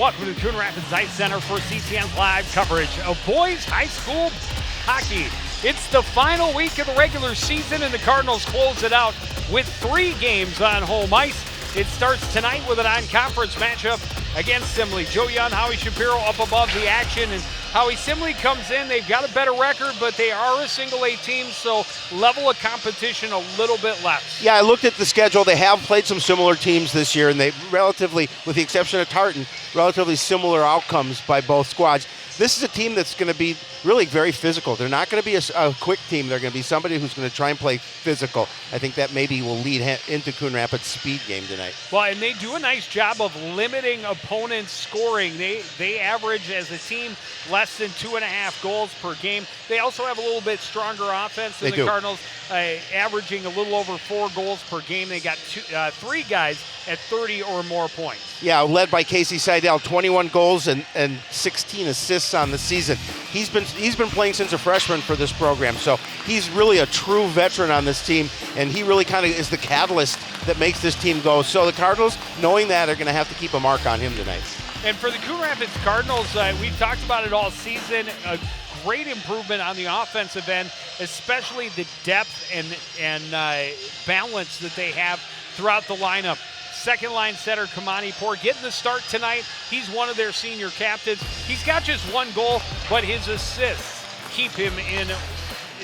Welcome to the Coon Rapids Ice Center for CTN's live coverage of boys high school hockey. It's the final week of the regular season, and the Cardinals close it out with 3 games on home ice. It starts tonight with a non-conference matchup against Simley. Joe Young, Howie Shapiro up above the action, and Howie, Simley comes in. They've got a better record, but they are a single-A team, so level of competition a little bit less. Yeah, I looked at the schedule. They have played some similar teams this year, and they relatively, with the exception of Tartan, relatively similar outcomes by both squads. This is a team that's going to be really very physical. They're not going to be a quick team. They're going to be somebody who's going to try and play physical. I think that maybe will lead into Coon Rapids' speed game tonight. Well, and they do a nice job of limiting opponents' scoring. They average as a team less than 2.5 goals per game. They also have a little bit stronger offense than the Cardinals, averaging a little over 4 goals per game. They got 3 guys at 30 or more points. Yeah, led by Casey Seidel, 21 goals and 16 assists on the season. He's been playing since a freshman for this program, so he's really a true veteran on this team, and he really kind of is the catalyst that makes this team go. So the Cardinals, knowing that, are going to have to keep a mark on him tonight. And for the Coon Rapids Cardinals, we've talked about it all season. A great improvement on the offensive end, especially the depth and balance that they have throughout the lineup. Second line center Kamani Poor getting the start tonight. He's one of their senior captains. He's got just 1 goal, but his assists keep him in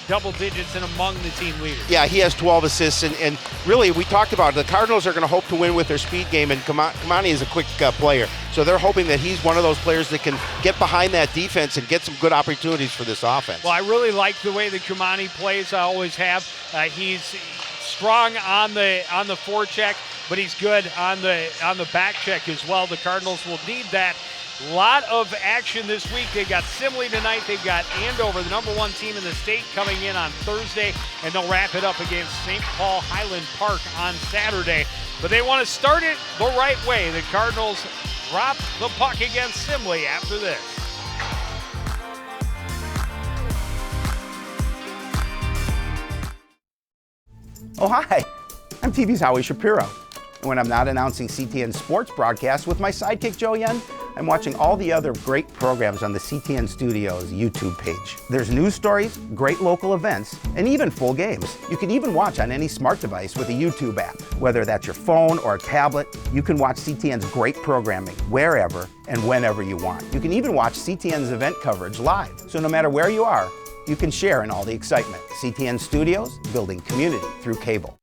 double digits and among the team leaders. Yeah, he has 12 assists, and really, we talked about it. The Cardinals are going to hope to win with their speed game, and Kamani is a quick player. So they're hoping that he's one of those players that can get behind that defense and get some good opportunities for this offense. Well, I really like the way that Kamani plays. I always have. He's strong on the forecheck, but he's good on the back check as well. The Cardinals will need that. Lot of action this week. They've got Simley tonight. They've got Andover, the #1 team in the state, coming in on Thursday, and they'll wrap it up against St. Paul Highland Park on Saturday. But they want to start it the right way. The Cardinals drop the puck against Simley after this. Oh, hi. I'm TV's Howie Shapiro. And when I'm not announcing CTN sports broadcasts with my sidekick Joe Yen, I'm watching all the other great programs on the CTN Studios YouTube page. There's news stories, great local events, and even full games. You can even watch on any smart device with a YouTube app. Whether that's your phone or a tablet, you can watch CTN's great programming wherever and whenever you want. You can even watch CTN's event coverage live. So no matter where you are, you can share in all the excitement. CTN Studios, building community through cable.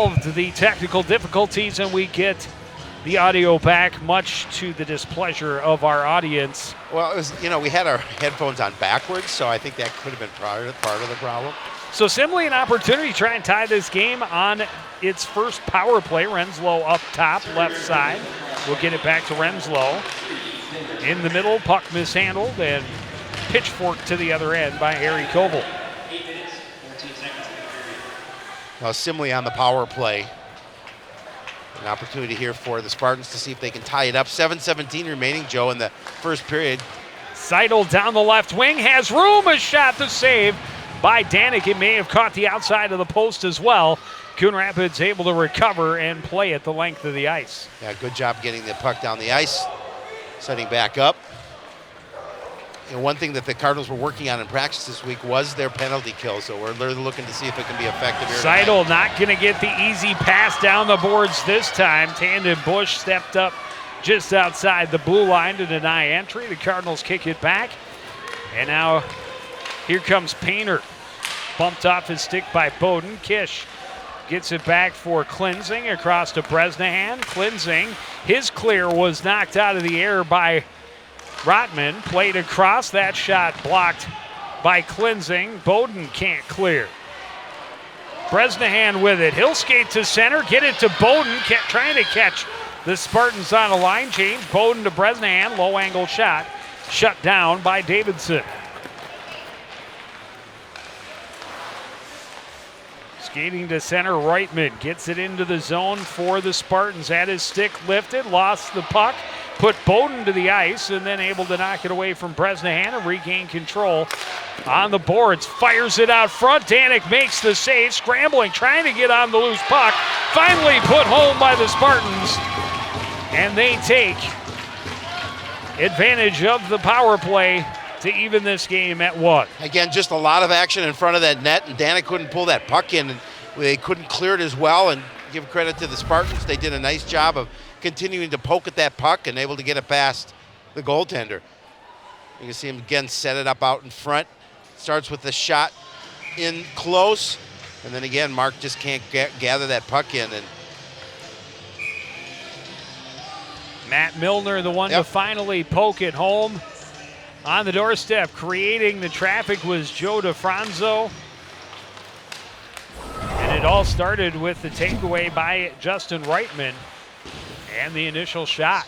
resolved the technical difficulties and we get the audio back, much to the displeasure of our audience. Well, it was, we had our headphones on backwards, so I think that could have been part of the problem. So Simley an opportunity to try and tie this game on its first power play. Renslow up top, left side. We'll get it back to Renslow. In the middle, puck mishandled and pitchfork to the other end by Harry Koval. Now Simley on the power play. An opportunity here for the Spartans to see if they can tie it up. 7:17 remaining, Joe, in the first period. Seidel down the left wing, has room, a shot to save by Danik. It may have caught the outside of the post as well. Coon Rapids able to recover and play at the length of the ice. Yeah, good job getting the puck down the ice, setting back up. One thing that the Cardinals were working on in practice this week was their penalty kill, so we're looking to see if it can be effective here Seidel tonight. not going to get the easy pass down the boards this time. Tandon Bush stepped up just outside the blue line to deny entry. The Cardinals kick it back, and now here comes Painter. Bumped off his stick by Bowden. Kish gets it back for Cleansing across to Bresnahan. Cleansing, his clear was knocked out of the air by Rotman. Played across, that shot blocked by Cleansing. Bowden can't clear. Bresnahan with it. He'll skate to center, get it to Bowden, trying to catch the Spartans on a line change. Bowden to Bresnahan, low angle shot, shut down by Davidson. Skating to center, Reitman gets it into the zone for the Spartans. Had his stick lifted, lost the puck, put Bowden to the ice, and then able to knock it away from Bresnahan and regain control on the boards. Fires it out front. Danik makes the save, scrambling, trying to get on the loose puck. Finally put home by the Spartans, and they take advantage of the power play to even this game at 1. Again, just a lot of action in front of that net, and Danik couldn't pull that puck in, and they couldn't clear it as well. And give credit to the Spartans. They did a nice job of continuing to poke at that puck and able to get it past the goaltender. You can see him again set it up out in front. Starts with the shot in close, and then again, Mark just can't gather that puck in. And Matt Milner, the one to finally poke it home. On the doorstep, creating the traffic, was Joe DeFranzo. And it all started with the takeaway by Justin Reitman and the initial shot.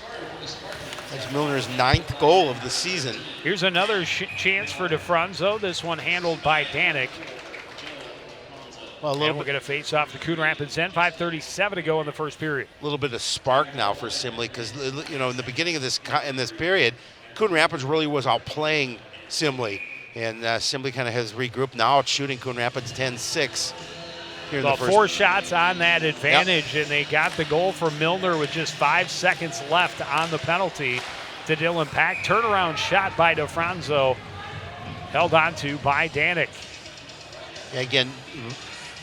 That's Milner's 9th goal of the season. Here's another chance for DeFranzo. This one handled by Danik. Well, and we're going to face off the Coon Rapids end. 5:37 to go in the first period. A little bit of spark now for Simley, because in the beginning of this period, Coon Rapids really was outplaying Simley, and Simley kind of has regrouped. Now it's shooting Coon Rapids 10-6. Well, 4 shots on that advantage, and they got the goal from Milner with just 5 seconds left on the penalty to Dylan Pack. Turnaround shot by DeFranzo, held on to by Danik. Again,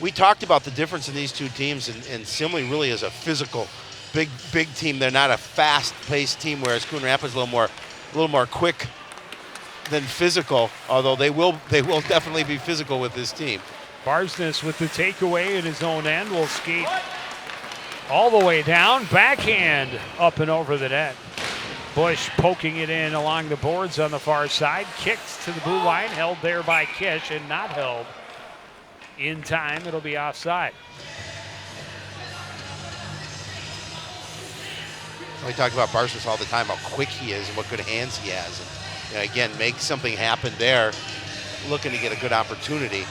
we talked about the difference in these two teams, and Simley really is a physical, big team. They're not a fast-paced team, whereas Coon Rapids a little more quick than physical, although they will definitely be physical with this team. Barsness with the takeaway in his own end will skate all the way down. Backhand up and over the net. Bush poking it in along the boards on the far side. Kicked to the blue line, held there by Kish and not held in time. It'll be offside. We talk about Barsness all the time, how quick he is and what good hands he has. And again, make something happen there, looking to get a good opportunity.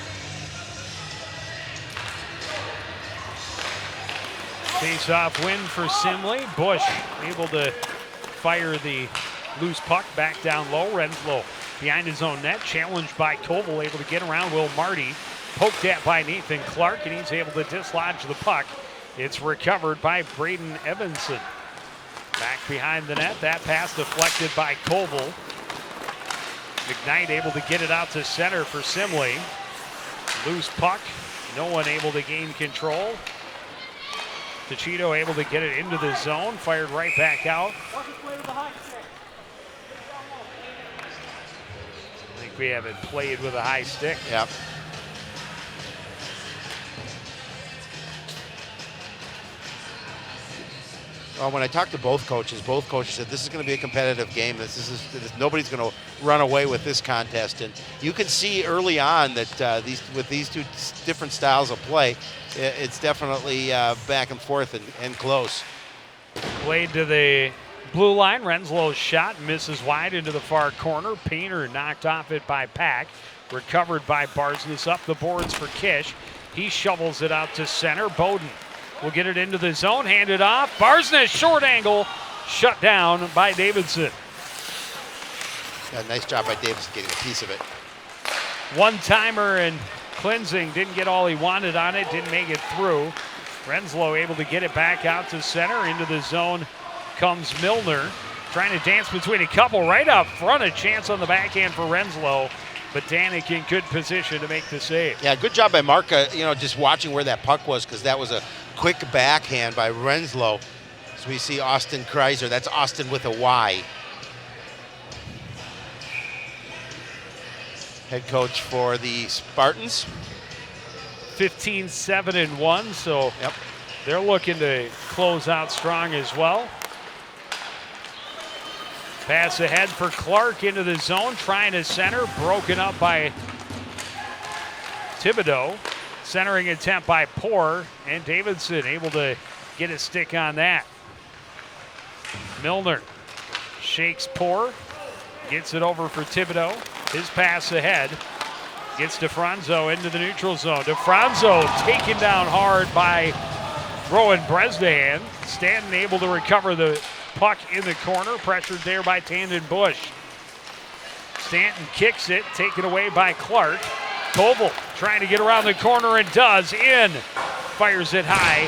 Face-off win for Simley. Bush able to fire the loose puck back down low. Renslow behind his own net, challenged by Koval, able to get around Will Marty. Poked at by Nathan Clark, and he's able to dislodge the puck. It's recovered by Braden Evanson. Back behind the net, that pass deflected by Koval. McKnight able to get it out to center for Simley. Loose puck, no one able to gain control. Tachito able to get it into the zone, fired right back out. I think we haven't played with a high stick. Yep. Well, when I talked to both coaches said this is going to be a competitive game. Nobody's going to run away with this contest. And you can see early on that with these two different styles of play, it's definitely back and forth and close. Played to the blue line. Renslow's shot misses wide into the far corner. Painter knocked off it by Pack. Recovered by Barsness up the boards for Kish. He shovels it out to center. Bowden will get it into the zone, hand it off. Barsness, short angle, shut down by Davidson. Yeah, nice job by Davidson getting a piece of it. One-timer, and Klinzing didn't get all he wanted on it, didn't make it through. Renslow able to get it back out to center. Into the zone comes Milner, trying to dance between a couple right up front. A chance on the backhand for Renslow, but Danik in good position to make the save. Yeah, good job by Marka, just watching where that puck was, because that was a quick backhand by Renslow. So we see Austin Kreiser. That's Austin with a Y. Head coach for the Spartans. 15-7-1, so yep. They're looking to close out strong as well. Pass ahead for Clark into the zone, trying to center, broken up by Thibodeau. Centering attempt by Poor, and Davidson able to get a stick on that. Milner shakes Poor, gets it over for Thibodeau. His pass ahead gets DeFranzo into the neutral zone. DeFranzo taken down hard by Rowan Bresnahan. Stanton able to recover the puck in the corner, pressured there by Tandon Bush. Stanton kicks it, taken away by Clark. Koval trying to get around the corner and does. In, fires it high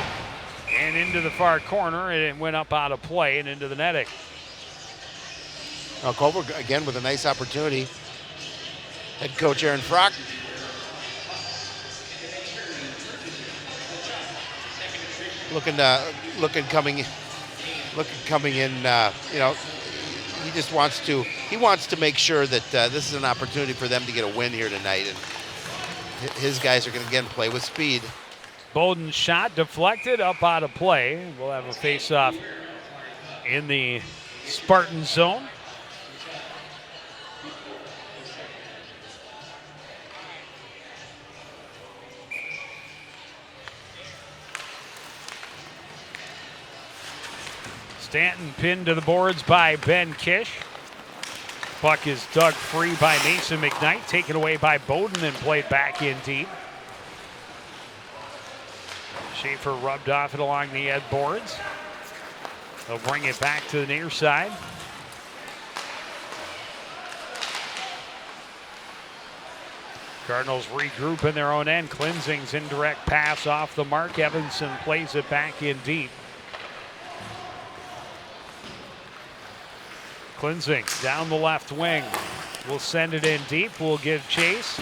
and into the far corner, and it went up out of play and into the netting. Now Koval again with a nice opportunity. Head coach Aaron Frock. Coming in, he wants to make sure that this is an opportunity for them to get a win here tonight, and his guys are going to again play with speed. Bowden's shot deflected up out of play. We'll have a face-off in the Spartan zone. Stanton pinned to the boards by Ben Kish. Puck is dug free by Mason McKnight, taken away by Bowden and played back in deep. Schaefer rubbed off it along the edge boards. They'll bring it back to the near side. Cardinals regroup in their own end. Klinzing's indirect pass off the mark. Evanson plays it back in deep. Klinzing down the left wing. Will send it in deep. Will give chase.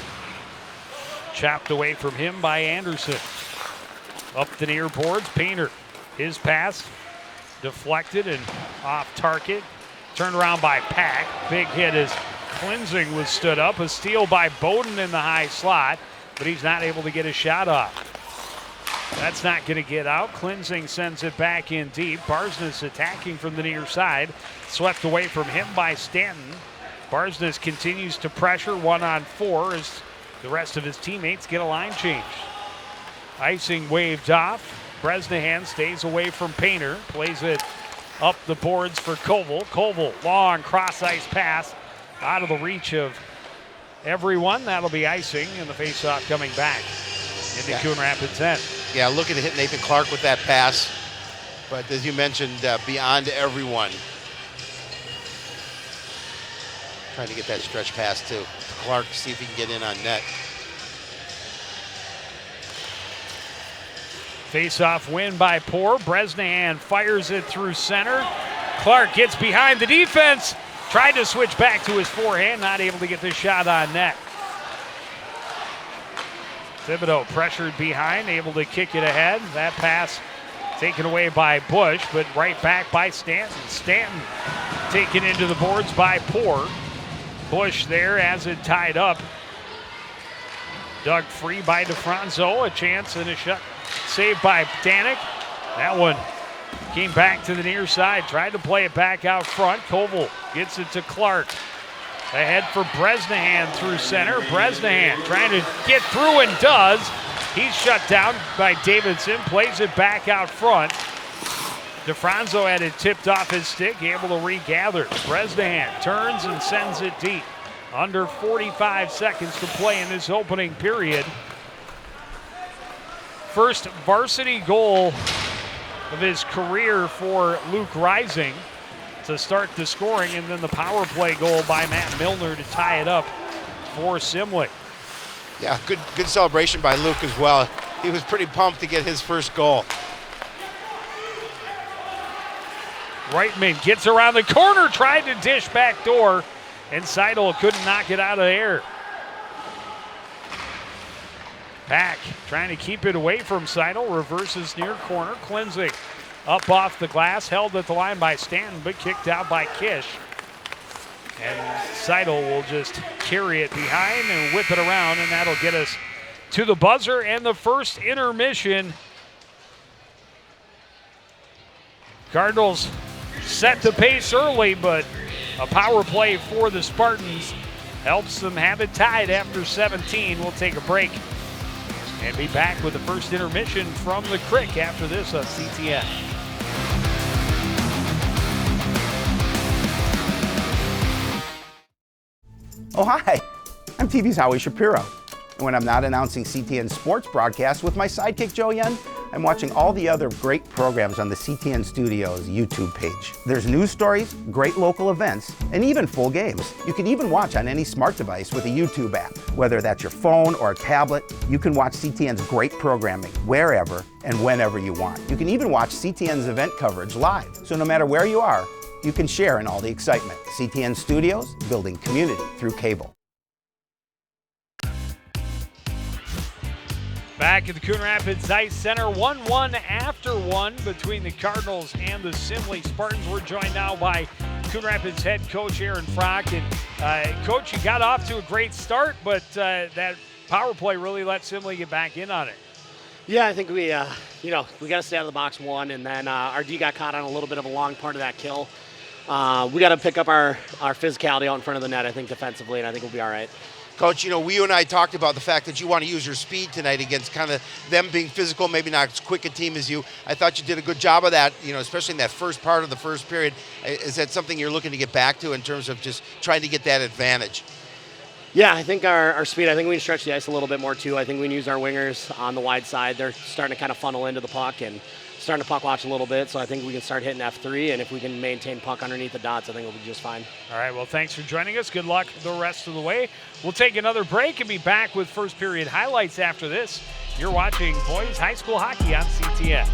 Chopped away from him by Anderson. Up the near boards. Painter. His pass deflected and off target. Turned around by Pack. Big hit as Klinzing was stood up. A steal by Bowden in the high slot, but he's not able to get a shot off. That's not going to get out. Klinzing sends it back in deep. Barsness attacking from the near side. Swept away from him by Stanton. Barsness continues to pressure 1-on-4 as the rest of his teammates get a line change. Icing waved off. Bresnahan stays away from Painter. Plays it up the boards for Koval. Koval, long cross-ice pass out of the reach of everyone. That'll be icing, and the faceoff coming back into Coon Rapids end. Yeah, looking to hit Nathan Clark with that pass, but as you mentioned, beyond everyone. Trying to get that stretch pass to Clark, see if he can get in on net. Face-off win by Poor. Bresnahan fires it through center. Clark gets behind the defense. Tried to switch back to his forehand, not able to get the shot on net. Thibodeau pressured behind, able to kick it ahead. That pass taken away by Bush, but right back by Stanton. Stanton taken into the boards by Poor. Bush there as it tied up. Dug free by DeFranzo. A chance and a shot. Saved by Danik. That one Came back to the near side, tried to play it back out front. Koval gets it to Clark. Ahead for Bresnahan through center. Bresnahan trying to get through and does. He's shut down by Davidson, plays it back out front. DeFranco had it tipped off his stick, able to regather. Bresnahan turns and sends it deep. Under 45 seconds to play in this opening period. First varsity goal of his career for Luke Rising to start the scoring, and then the power play goal by Matt Milner to tie it up for Simley. Yeah, good celebration by Luke as well. He was pretty pumped to get his first goal. Reitman gets around the corner, tried to dish back door, and Seidel couldn't knock it out of the air. Pack trying to keep it away from Seidel, reverses near corner, cleansing up off the glass, held at the line by Stanton, but kicked out by Kish. And Seidel will just carry it behind and whip it around, and that'll get us to the buzzer and the first intermission. Cardinals set the pace early, but a power play for the Spartans helps them have it tied after 17. We'll take a break and be back with the first intermission from the Crick after this on CTN. Oh, hi, I'm TV's Howie Shapiro. And when I'm not announcing CTN sports broadcasts with my sidekick Joe Yen, I'm watching all the other great programs on the CTN Studios YouTube page. There's news stories, great local events, and even full games. You can even watch on any smart device with a YouTube app. Whether that's your phone or a tablet, you can watch CTN's great programming wherever and whenever you want. You can even watch CTN's event coverage live. So no matter where you are, you can share in all the excitement. CTN Studios, building community through cable. Back at the Coon Rapids Ice Center, 1-1 after one between the Cardinals and the Simley Spartans. We're joined now by Coon Rapids head coach Aaron Frock. And Coach, you got off to a great start, but that power play really let Simley get back in on it. Yeah, I think we got to stay out of the box one, and then our D got caught on a little bit of a long part of that kill. We got to pick up our physicality out in front of the net, I think, defensively, and I think we'll be all right. Coach, you and I talked about the fact that you want to use your speed tonight against kind of them being physical, maybe not as quick a team as you. I thought you did a good job of that, especially in that first part of the first period. Is that something you're looking to get back to in terms of just trying to get that advantage? Yeah, I think our speed, I think we can stretch the ice a little bit more too. I think we can use our wingers on the wide side. They're starting to kind of funnel into the puck and starting to puck watch a little bit, so I think we can start hitting F3, and if we can maintain puck underneath the dots, I think we'll be just fine. All right, well, thanks for joining us. Good luck the rest of the way. We'll take another break and be back with first period highlights after this. You're watching Boys High School Hockey on CTN.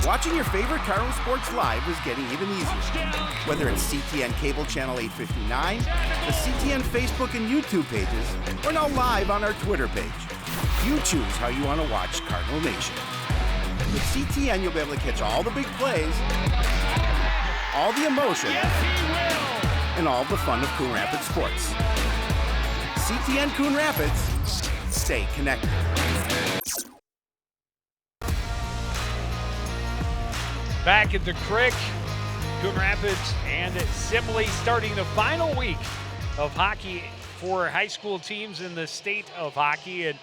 Watching your favorite Cardinal sports live is getting even easier. Whether it's CTN Cable Channel 859, the CTN Facebook and YouTube pages, or now live on our Twitter page. You choose how you want to watch Cardinal Nation. With CTN, you'll be able to catch all the big plays, all the emotion, and all the fun of Coon Rapids sports. CTN Coon Rapids, stay connected. Back at the Crick, Coon Rapids and Simley starting the final week of hockey for high school teams in the state of hockey. And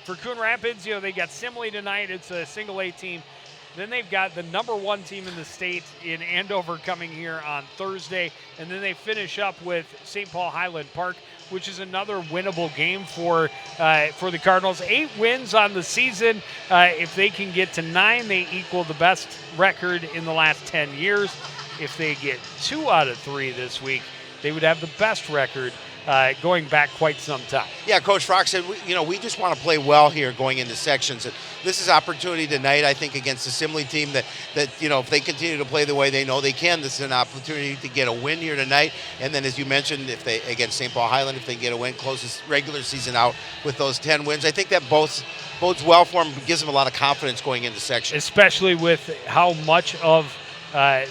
for Coon Rapids, they got Simley tonight. It's a single A team. Then they've got the #1 team in the state in Andover coming here on Thursday. And then they finish up with St. Paul Highland Park, which is another winnable game for the Cardinals. 8 wins on the season. If they can get to 9, they equal the best record in the last 10 years. If they get 2 out of 3 this week, they would have the best record going back quite some time. Yeah, Coach Frock said, we just want to play well here going into sections. And this is opportunity tonight, I think, against the Simley team that if they continue to play the way they know they can, this is an opportunity to get a win here tonight. And then, as you mentioned, if they against St. Paul Highland, if they get a win, close this regular season out with those 10 wins, I think that bodes well for them, gives them a lot of confidence going into sections. Especially with how much of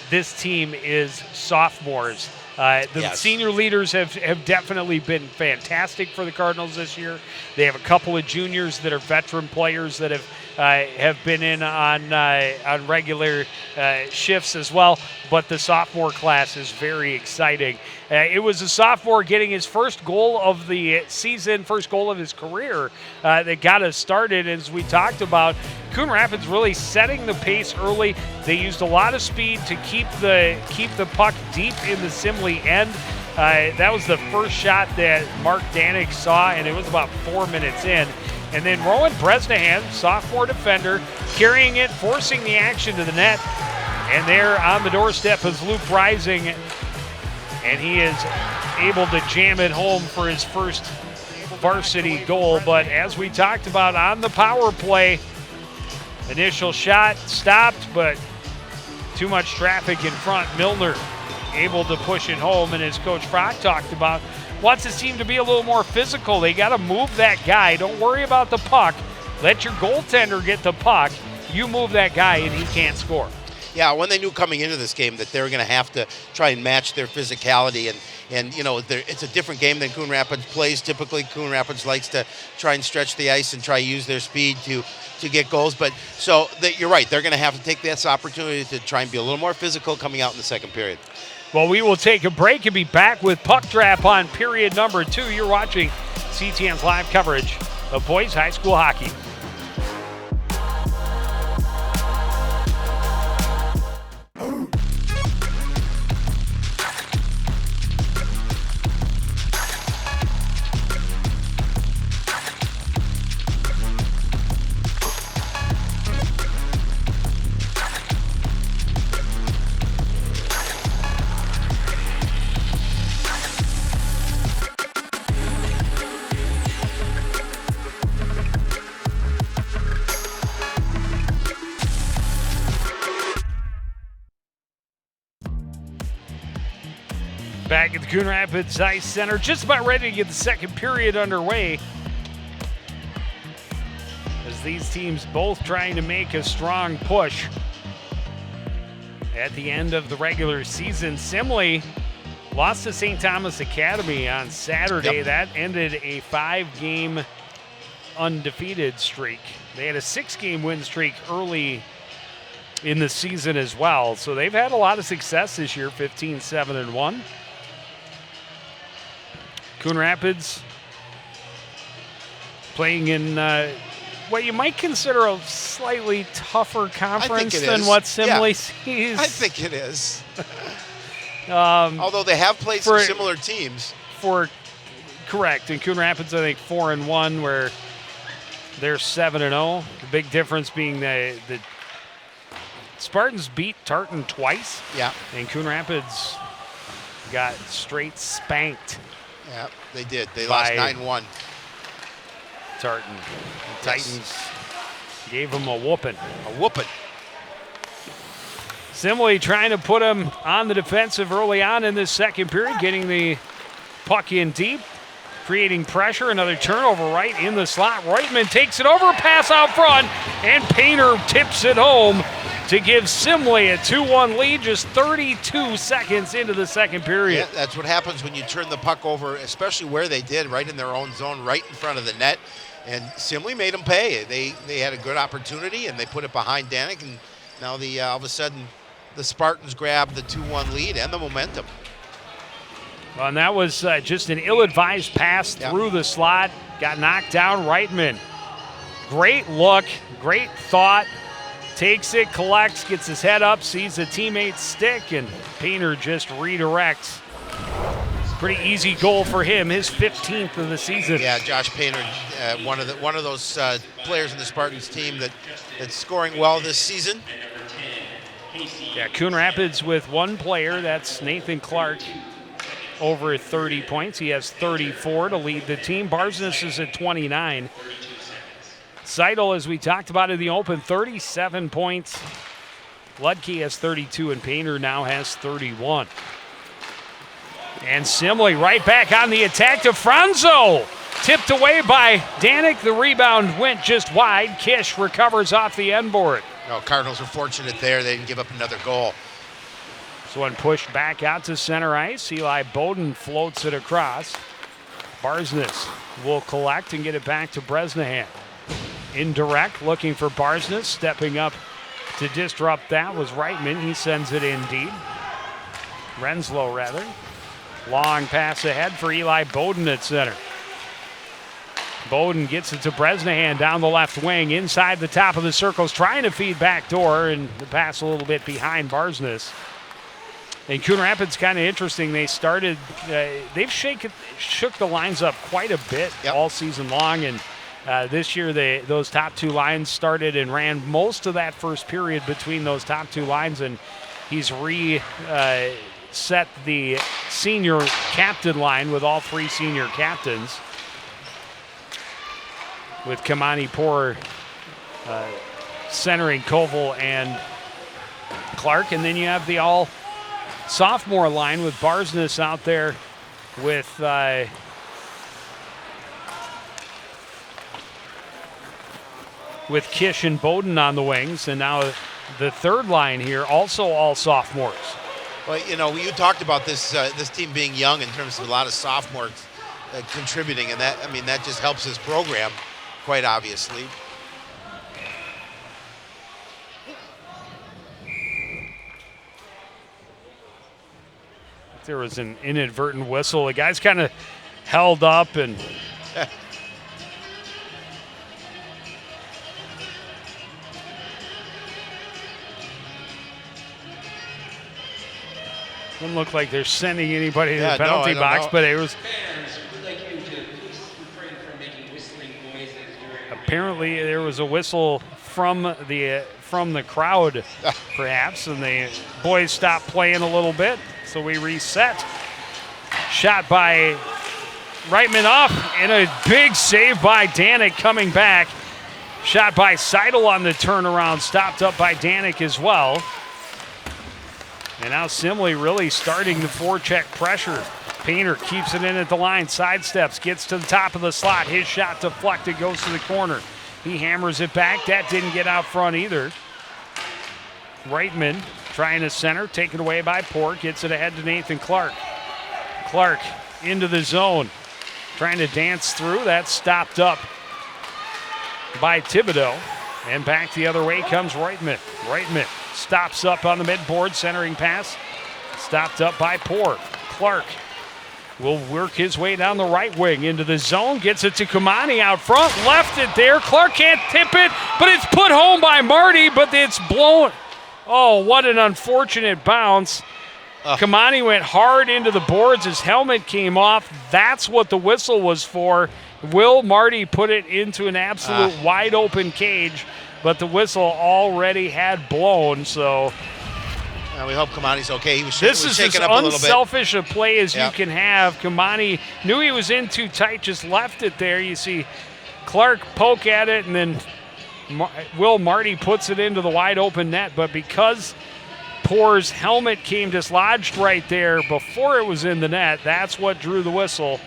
this team is sophomores. The senior leaders have definitely been fantastic for the Cardinals this year. They have a couple of juniors that are veteran players that have been in on regular shifts as well. But the sophomore class is very exciting. It was a sophomore getting his first goal of the season, first goal of his career that got us started. As we talked about, Coon Rapids really setting the pace early. They used a lot of speed to keep the puck deep in the Simley end. That was the first shot that Mark Danik saw, and it was about 4 minutes in. And then Rowan Bresnahan, sophomore defender, carrying it, forcing the action to the net. And there on the doorstep is Luke Rising, and he is able to jam it home for his first varsity goal. But as we talked about on the power play, initial shot stopped, but too much traffic in front. Milner able to push it home, and as Coach Brock talked about, wants his team to be a little more physical. They got to move that guy. Don't worry about the puck. Let your goaltender get the puck. You move that guy, and he can't score. Yeah, when they knew coming into this game that they were going to have to try and match their physicality, and you know, it's a different game than Coon Rapids plays. Typically, Coon Rapids likes to try and stretch the ice and try to use their speed to get goals. But so you're right, they're going to have to take this opportunity to try and be a little more physical coming out in the second period. Well, we will take a break and be back with Puck Drop on period number 2. You're watching CTN's live coverage of boys high school hockey. Back at the Coon Rapids Ice Center, just about ready to get the second period underway. As these teams both trying to make a strong push at the end of the regular season. Simley lost to St. Thomas Academy on Saturday. Yep. That ended a 5-game undefeated streak. They had a 6-game win streak early in the season as well. So they've had a lot of success this year, 15-7-1. Coon Rapids playing in what you might consider a slightly tougher conference than what Simley sees. I think it is. Although they have played some similar teams. Correct. In Coon Rapids, I think 4-1, where they're 7-0. The big difference being the Spartans beat Tartan twice. Yeah. And Coon Rapids got straight spanked. Yeah, they did. They lost 9-1. Tartan. The Titans gave them a whooping. Simley trying to put him on the defensive early on in this second period, getting the puck in deep, creating pressure. Another turnover right in the slot. Reutman takes it over, pass out front, and Painter tips it home to give Simley a 2-1 lead just 32 seconds into the second period. Yeah, that's what happens when you turn the puck over, especially where they did, right in their own zone, right in front of the net. And Simley made them pay. They had a good opportunity, and they put it behind Danik, and now all of a sudden the Spartans grabbed the 2-1 lead and the momentum. Well, and that was just an ill-advised pass through the slot. Got knocked down. Reutman, great look, great thought. Takes it, collects, gets his head up, sees a teammate's stick, and Painter just redirects. Pretty easy goal for him, his 15th of the season. Yeah, Josh Painter, one of those players in the Spartans team that's scoring well this season. Yeah, Coon Rapids with one player, that's Nathan Clark, over 30 points. He has 34 to lead the team. Barsness is at 29. Seidel, as we talked about in the open, 37 points. Ludke has 32, and Painter now has 31. And Simley right back on the attack to Franzo. Tipped away by Danik. The rebound went just wide. Kish recovers off the end board. No, Cardinals were fortunate there. They didn't give up another goal. So when pushed back out to center ice, Eli Bowden floats it across. Barsness will collect and get it back to Bresnahan. Indirect, looking for Barsness, stepping up to disrupt that was Reitman. He sends it in deep. Renslow, rather. Long pass ahead for Eli Bowden at center. Bowden gets it to Bresnahan down the left wing, inside the top of the circles, trying to feed back door, and the pass a little bit behind Barsness. And Coon Rapids kind of interesting. They started, they've shook the lines up quite a bit all season long, and this year those top two lines started and ran most of that first period between those top two lines, and he's set the senior captain line with all three senior captains, with Kamani Poor centering Koval and Clark, and then you have the all sophomore line with Barsness out there with Kish and Bowden on the wings, and now the third line here also all sophomores. Well, you talked about this team being young in terms of a lot of sophomores contributing, and that just helps this program quite obviously. There was an inadvertent whistle. The guy's kind of held up and doesn't look like they're sending anybody to the penalty box, but it was. Fans would like you to please refrain from making whistling noises during. Apparently, there was a whistle from the crowd, perhaps, and the boys stopped playing a little bit, so we reset. Shot by Reitman off, and a big save by Danik coming back. Shot by Seidel on the turnaround, stopped up by Danik as well. And now Simley really starting the forecheck pressure. Painter keeps it in at the line, sidesteps, gets to the top of the slot. His shot deflected, goes to the corner. He hammers it back. That didn't get out front either. Reitman trying to center, taken away by Port, gets it ahead to Nathan Clark. Clark into the zone, trying to dance through. That's stopped up by Thibodeau. And back the other way comes Reitman. Reitman stops up on the midboard, centering pass. Stopped up by Port. Clark will work his way down the right wing into the zone. Gets it to Kamani out front. Left it there. Clark can't tip it, but it's put home by Marty, but it's blown. Oh, what an unfortunate bounce. Kamani went hard into the boards. His helmet came off. That's what the whistle was for. Will Marty put it into an absolute wide open cage, but the whistle already had blown, so. We hope Kamani's okay. He was this is shaking as up a little bit. Unselfish a play as you can have. Kamani knew he was in too tight, just left it there. You see Clark poke at it, and then Will Marty puts it into the wide open net, but because Poor's helmet came dislodged right there before it was in the net, that's what drew the whistle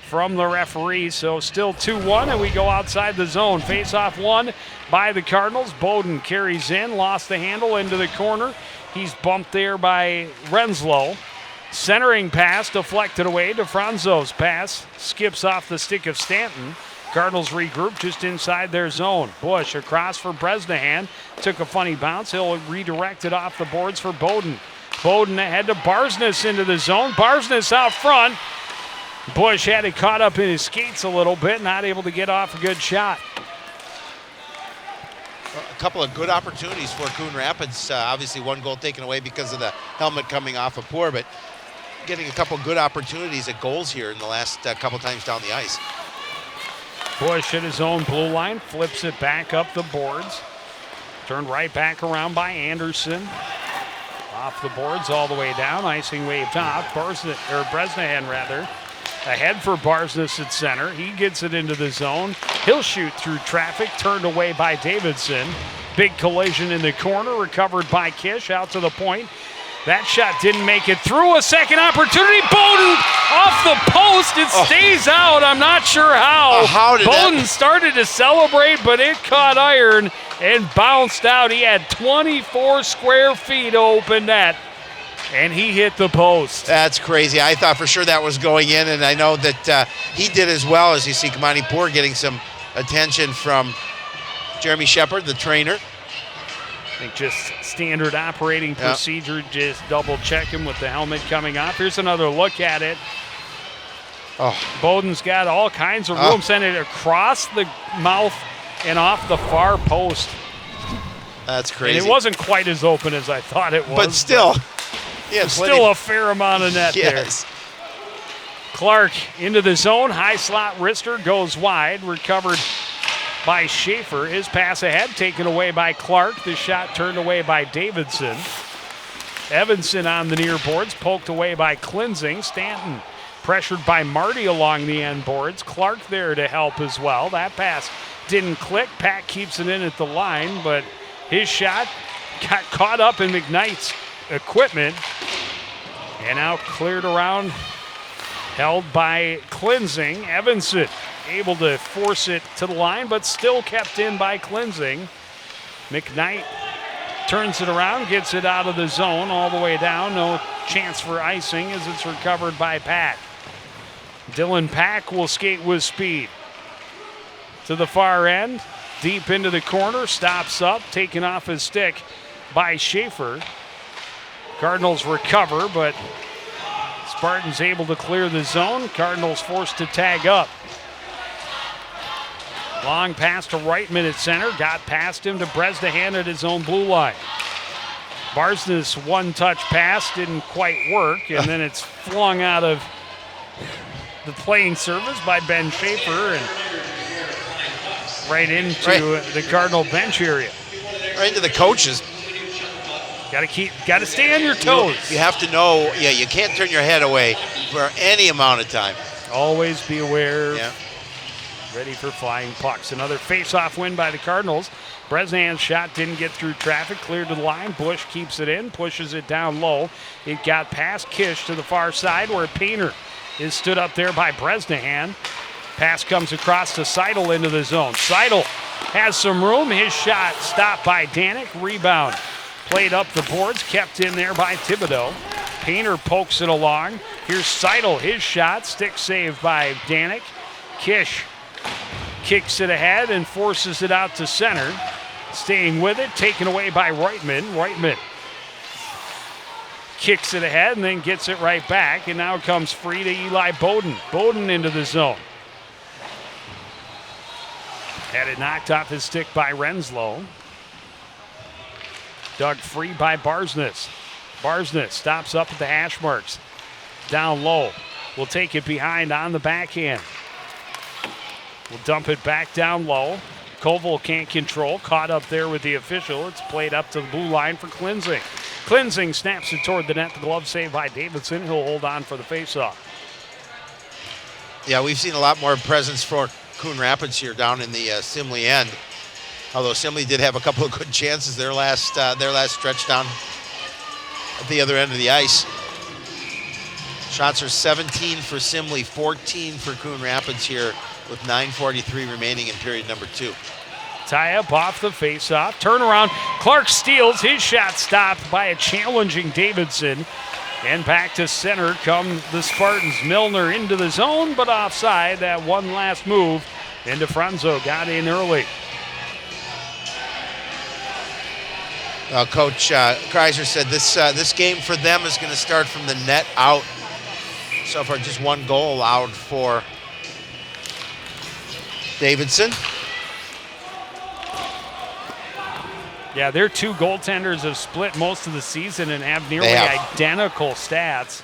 from the referee. So still 2-1, and we go outside the zone. Face-off won by the Cardinals. Bowden carries in, lost the handle into the corner. He's bumped there by Renslow. Centering pass deflected away. DeFranzo's pass skips off the stick of Stanton. Cardinals regroup just inside their zone. Bush across for Bresnahan. Took a funny bounce. He'll redirect it off the boards for Bowden. Bowden ahead to Barsness into the zone. Barsness out front. Bush had it caught up in his skates a little bit, not able to get off a good shot. A couple of good opportunities for Coon Rapids. Obviously one goal taken away because of the helmet coming off of Poor, but getting a couple good opportunities at goals here in the last couple times down the ice. Bush at his own blue line, flips it back up the boards. Turned right back around by Anderson. Off the boards all the way down, icing waved off. Bresnahan rather. Ahead for Barsness at center. He gets it into the zone. He'll shoot through traffic, turned away by Davidson. Big collision in the corner, recovered by Kish out to the point. That shot didn't make it through. A second opportunity. Bowden off the post. It stays out. I'm not sure how. Bowden started to celebrate, but it caught iron and bounced out. He had 24 square feet of open net. And he hit the post. That's crazy. I thought for sure that was going in, and I know that he did as well, as you see Kamani Poor getting some attention from Jeremy Shepard, the trainer. I think just standard operating procedure, just double check him with the helmet coming off. Here's another look at it. Oh. Bowden's got all kinds of room, sending it across the mouth and off the far post. That's crazy. And it wasn't quite as open as I thought it was. But still. Still a fair amount of net there. Clark into the zone. High slot wrister goes wide. Recovered by Schaefer. His pass ahead taken away by Clark. The shot turned away by Davidson. Evanson on the near boards. Poked away by Klinzing. Stanton pressured by Marty along the end boards. Clark there to help as well. That pass didn't click. Pack keeps it in at the line, but his shot got caught up in McKnight's equipment and now cleared around, held by Klinzing. Evanson able to force it to the line, but still kept in by Klinzing. McKnight turns it around, gets it out of the zone all the way down. No chance for icing as it's recovered by Pack. Dylan Pack will skate with speed to the far end, deep into the corner, stops up, taken off his stick by Schaefer. Cardinals recover, but Spartans able to clear the zone. Cardinals forced to tag up. Long pass to Reitman at center. Got past him to Bresnahan at his own blue line. Barsness one-touch pass didn't quite work, and then it's flung out of the playing surface by Ben Schaefer and right into the Cardinal bench area. Right into the coaches. Got to stay on your toes. You have to know, you can't turn your head away for any amount of time. Always be aware. Yeah. Ready for flying pucks. Another face-off win by the Cardinals. Bresnahan's shot didn't get through traffic, cleared to the line. Bush keeps it in, pushes it down low. It got past Kish to the far side where Painter is stood up there by Bresnahan. Pass comes across to Seidel into the zone. Seidel has some room. His shot stopped by Danik. Rebound played up the boards, kept in there by Thibodeau. Painter pokes it along. Here's Seidel, his shot, stick saved by Danik. Kish kicks it ahead and forces it out to center. Staying with it, taken away by Reitman. Reitman kicks it ahead and then gets it right back, and now it comes free to Eli Bowden. Bowden into the zone. Had it knocked off his stick by Renslow. Dug free by Barsness. Barsness stops up at the hash marks. Down low. Will take it behind on the backhand. Will dump it back down low. Koval can't control. Caught up there with the official. It's played up to the blue line for Klinzing. Klinzing snaps it toward the net. The glove saved by Davidson. He'll hold on for the faceoff. Yeah, we've seen a lot more presence for Coon Rapids here down in the Simley end. Although Simley did have a couple of good chances their last stretch down at the other end of the ice. Shots are 17 for Simley, 14 for Coon Rapids here with 9:43 remaining in period number 2. Tie up off the faceoff. Turnaround. Clark steals. His shot stopped by a challenging Davidson. And back to center come the Spartans. Milner into the zone, but offside. That one last move. And DeFranzo got in early. Coach Kreiser said this game for them is going to start from the net out. So far, just one goal allowed for Davidson. Yeah, their two goaltenders have split most of the season and have nearly identical stats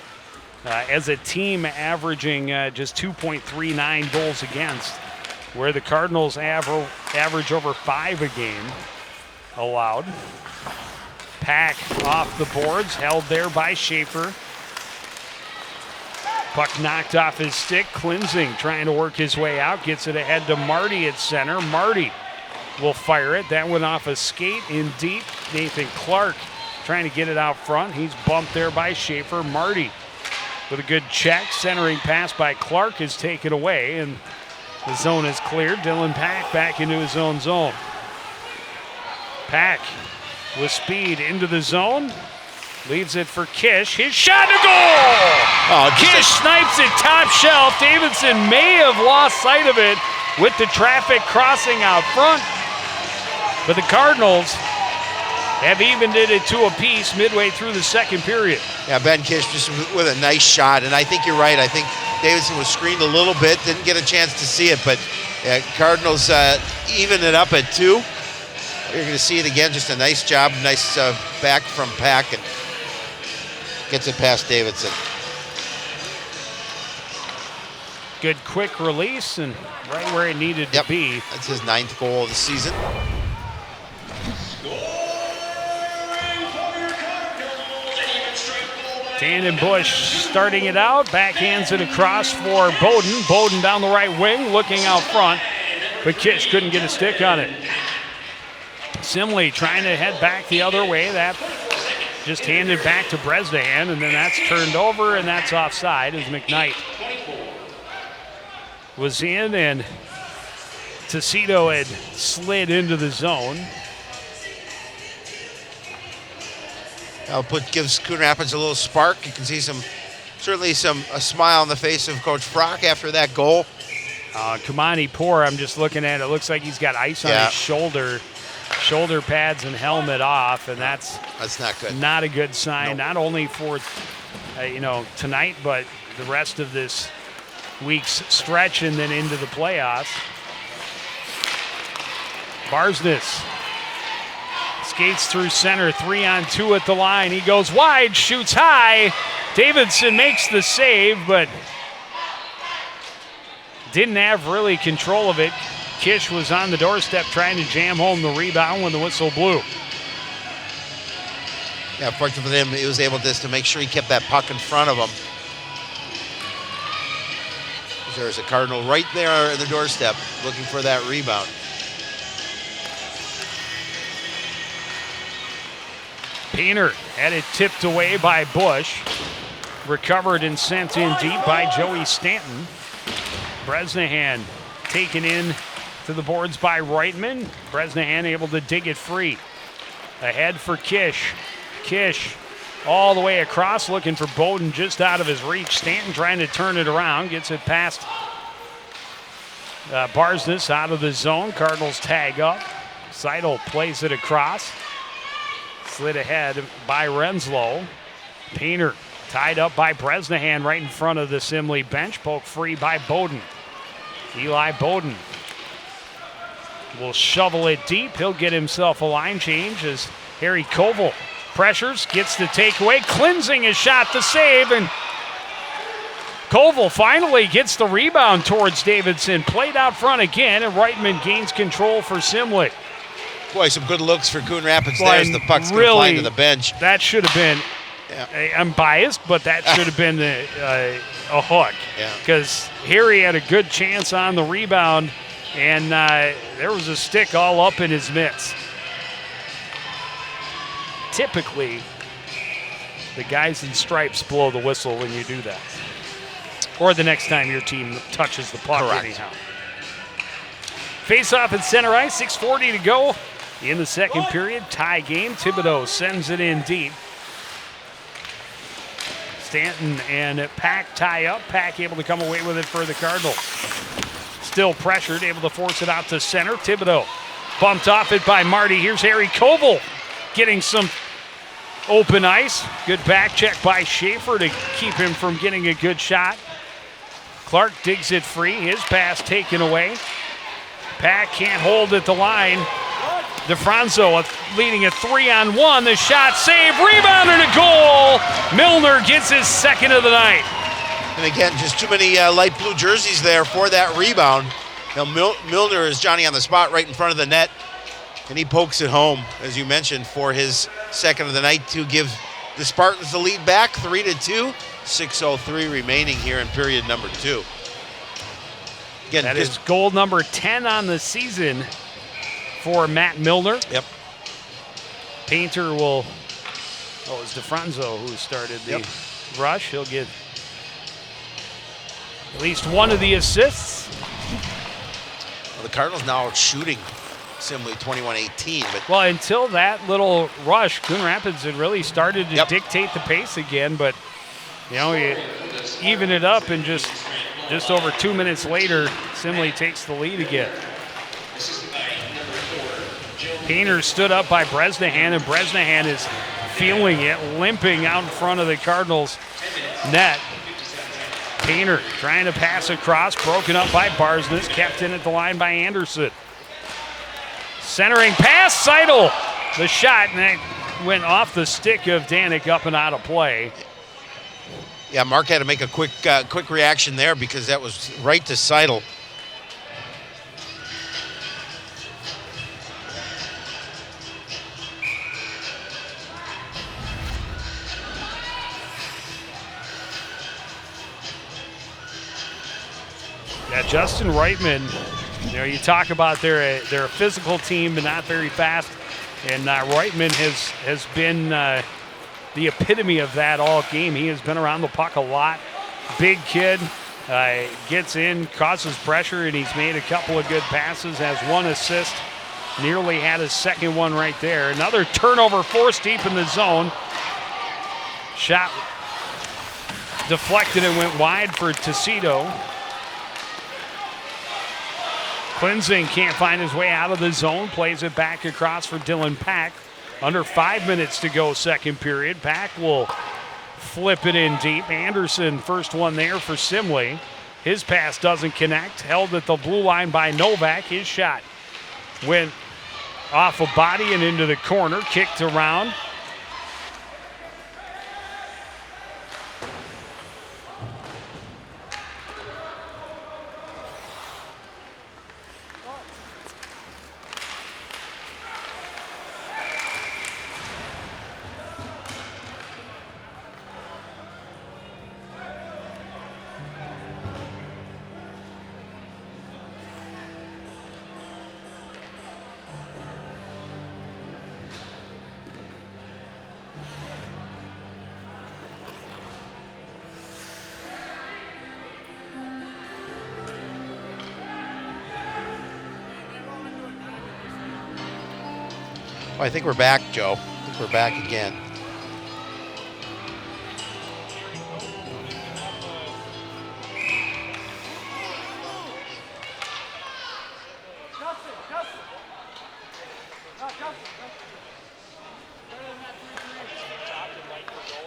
as a team, averaging just 2.39 goals against, where the Cardinals average over 5 a game allowed. Pack off the boards, held there by Schaefer. Puck knocked off his stick. Klinzing trying to work his way out. Gets it ahead to Marty at center. Marty will fire it. That went off a skate in deep. Nathan Clark trying to get it out front. He's bumped there by Schaefer. Marty with a good check. Centering pass by Clark is taken away, and the zone is cleared. Dylan Pack back into his own zone. Pack with speed into the zone. Leaves it for Kish. His shot to goal! Oh, Kish snipes it top shelf. Davidson may have lost sight of it with the traffic crossing out front. But the Cardinals have evened it to a piece midway through the second period. Yeah, Ben Kish just with a nice shot, and I think you're right. I think Davidson was screened a little bit, didn't get a chance to see it, but Cardinals even it up at 2. You're going to see it again, just a nice job, nice back from Pack, and gets it past Davidson. Good quick release and right where it needed to be. That's his 9th goal of the season. Tandon Bush starting it out, backhands it across for Bowden. Bowden down the right wing, looking out front, but Kish couldn't get a stick on it. Simley trying to head back the other way. That just handed back to Bresnahan, and then that's turned over, and that's offside as McKnight was in, and Tecito had slid into the zone. Gives Coon Rapids a little spark. You can see certainly a smile on the face of Coach Frock after that goal. Kamani Poor, I'm just looking at it. Looks like he's got ice on his shoulder pads and helmet off, and that's not good. Not a good sign. Nope. Not only for tonight, but the rest of this week's stretch and then into the playoffs. Barsness skates through center, 3-on-2 at the line. He goes wide, shoots high. Davidson makes the save, but didn't have really control of it. Kish was on the doorstep trying to jam home the rebound when the whistle blew. Yeah, fortunately for him, he was able to make sure he kept that puck in front of him. There's a Cardinal right there at the doorstep looking for that rebound. Painter had it tipped away by Bush. Recovered and sent in deep by Joey Stanton. Bresnahan taken in to the boards by Reitman. Bresnahan able to dig it free. Ahead for Kish. Kish all the way across, looking for Bowden just out of his reach. Stanton trying to turn it around, gets it past Barsness out of the zone. Cardinals tag up. Seidel plays it across. Slid ahead by Renslow. Painter tied up by Bresnahan right in front of the Simley bench. Poke free by Bowden. Eli Bowden will shovel it deep. He'll get himself a line change as Harry Koval pressures, gets the takeaway. Cleansing his shot to save, and Koval finally gets the rebound towards Davidson. Played out front again, and Reitman gains control for Simley. Boy, some good looks for Coon Rapids there as the puck's going to fly to the bench. That should have been, I'm biased, but that should have been a hook. Because Harry had a good chance on the rebound, and there was a stick all up in his mitts. Typically, the guys in stripes blow the whistle when you do that. Or the next time your team touches the puck. Correct. Anyhow. Face off at center ice, 6:40 to go in the second period. Tie game. Thibodeau sends it in deep. Stanton and Pack tie up. Pack able to come away with it for the Cardinals. Still pressured, able to force it out to center. Thibodeau bumped off it by Marty. Here's Harry Koval getting some open ice. Good back check by Schaefer to keep him from getting a good shot. Clark digs it free. His pass taken away. Pack can't hold at the line. DeFranco leading a 3-on-1. The shot saved, rebound and a goal. Milner gets his second of the night. And again, just too many light blue jerseys there for that rebound. Now Milner is Johnny on the spot right in front of the net, and he pokes it home, as you mentioned, for his second of the night to give the Spartans the lead back, 3-2. 6:03 remaining here in period number 2. Again, that is goal number 10 on the season for Matt Milner. Yep. Painter will, it was DeFranco who started the rush. He'll get at least one of the assists. Well, the Cardinals now shooting Simley 21-18. But Well, until that little rush, Coon Rapids had really started to Yep. dictate the pace again, but you even it up, and just over 2 minutes later, Simley takes the lead again. Painter stood up by Bresnahan, and Bresnahan is feeling it, limping out in front of the Cardinals' net. Painter trying to pass across, broken up by Barsness, kept in at the line by Anderson. Centering pass, Seidel. The shot, and that went off the stick of Danik, up and out of play. yeah, Mark had to make a quick reaction there because that was right to Seidel. Yeah, Justin Reitman, you talk about they're a physical team but not very fast, and Reitman has been the epitome of that all game. He has been around the puck a lot. Big kid, gets in, causes pressure, and he's made a couple of good passes, has 1 assist, nearly had his second one right there. Another turnover forced deep in the zone. Shot deflected and went wide for Tecito. Klinzing can't find his way out of the zone, plays it back across for Dylan Pack. Under 5 minutes to go, second period. Pack will flip it in deep. Anderson, first one there for Simley. His pass doesn't connect, held at the blue line by Novak. His shot went off a body and into the corner, kicked around. Well, I think we're back, Joe. I think we're back again.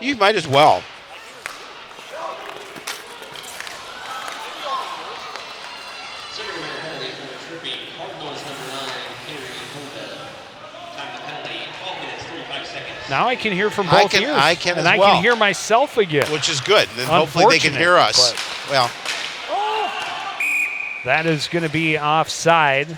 You might as well. Now I can hear from both ears. I can as and well. I can hear myself again. Which is good. Then hopefully they can hear us. Well, that is going to be offside.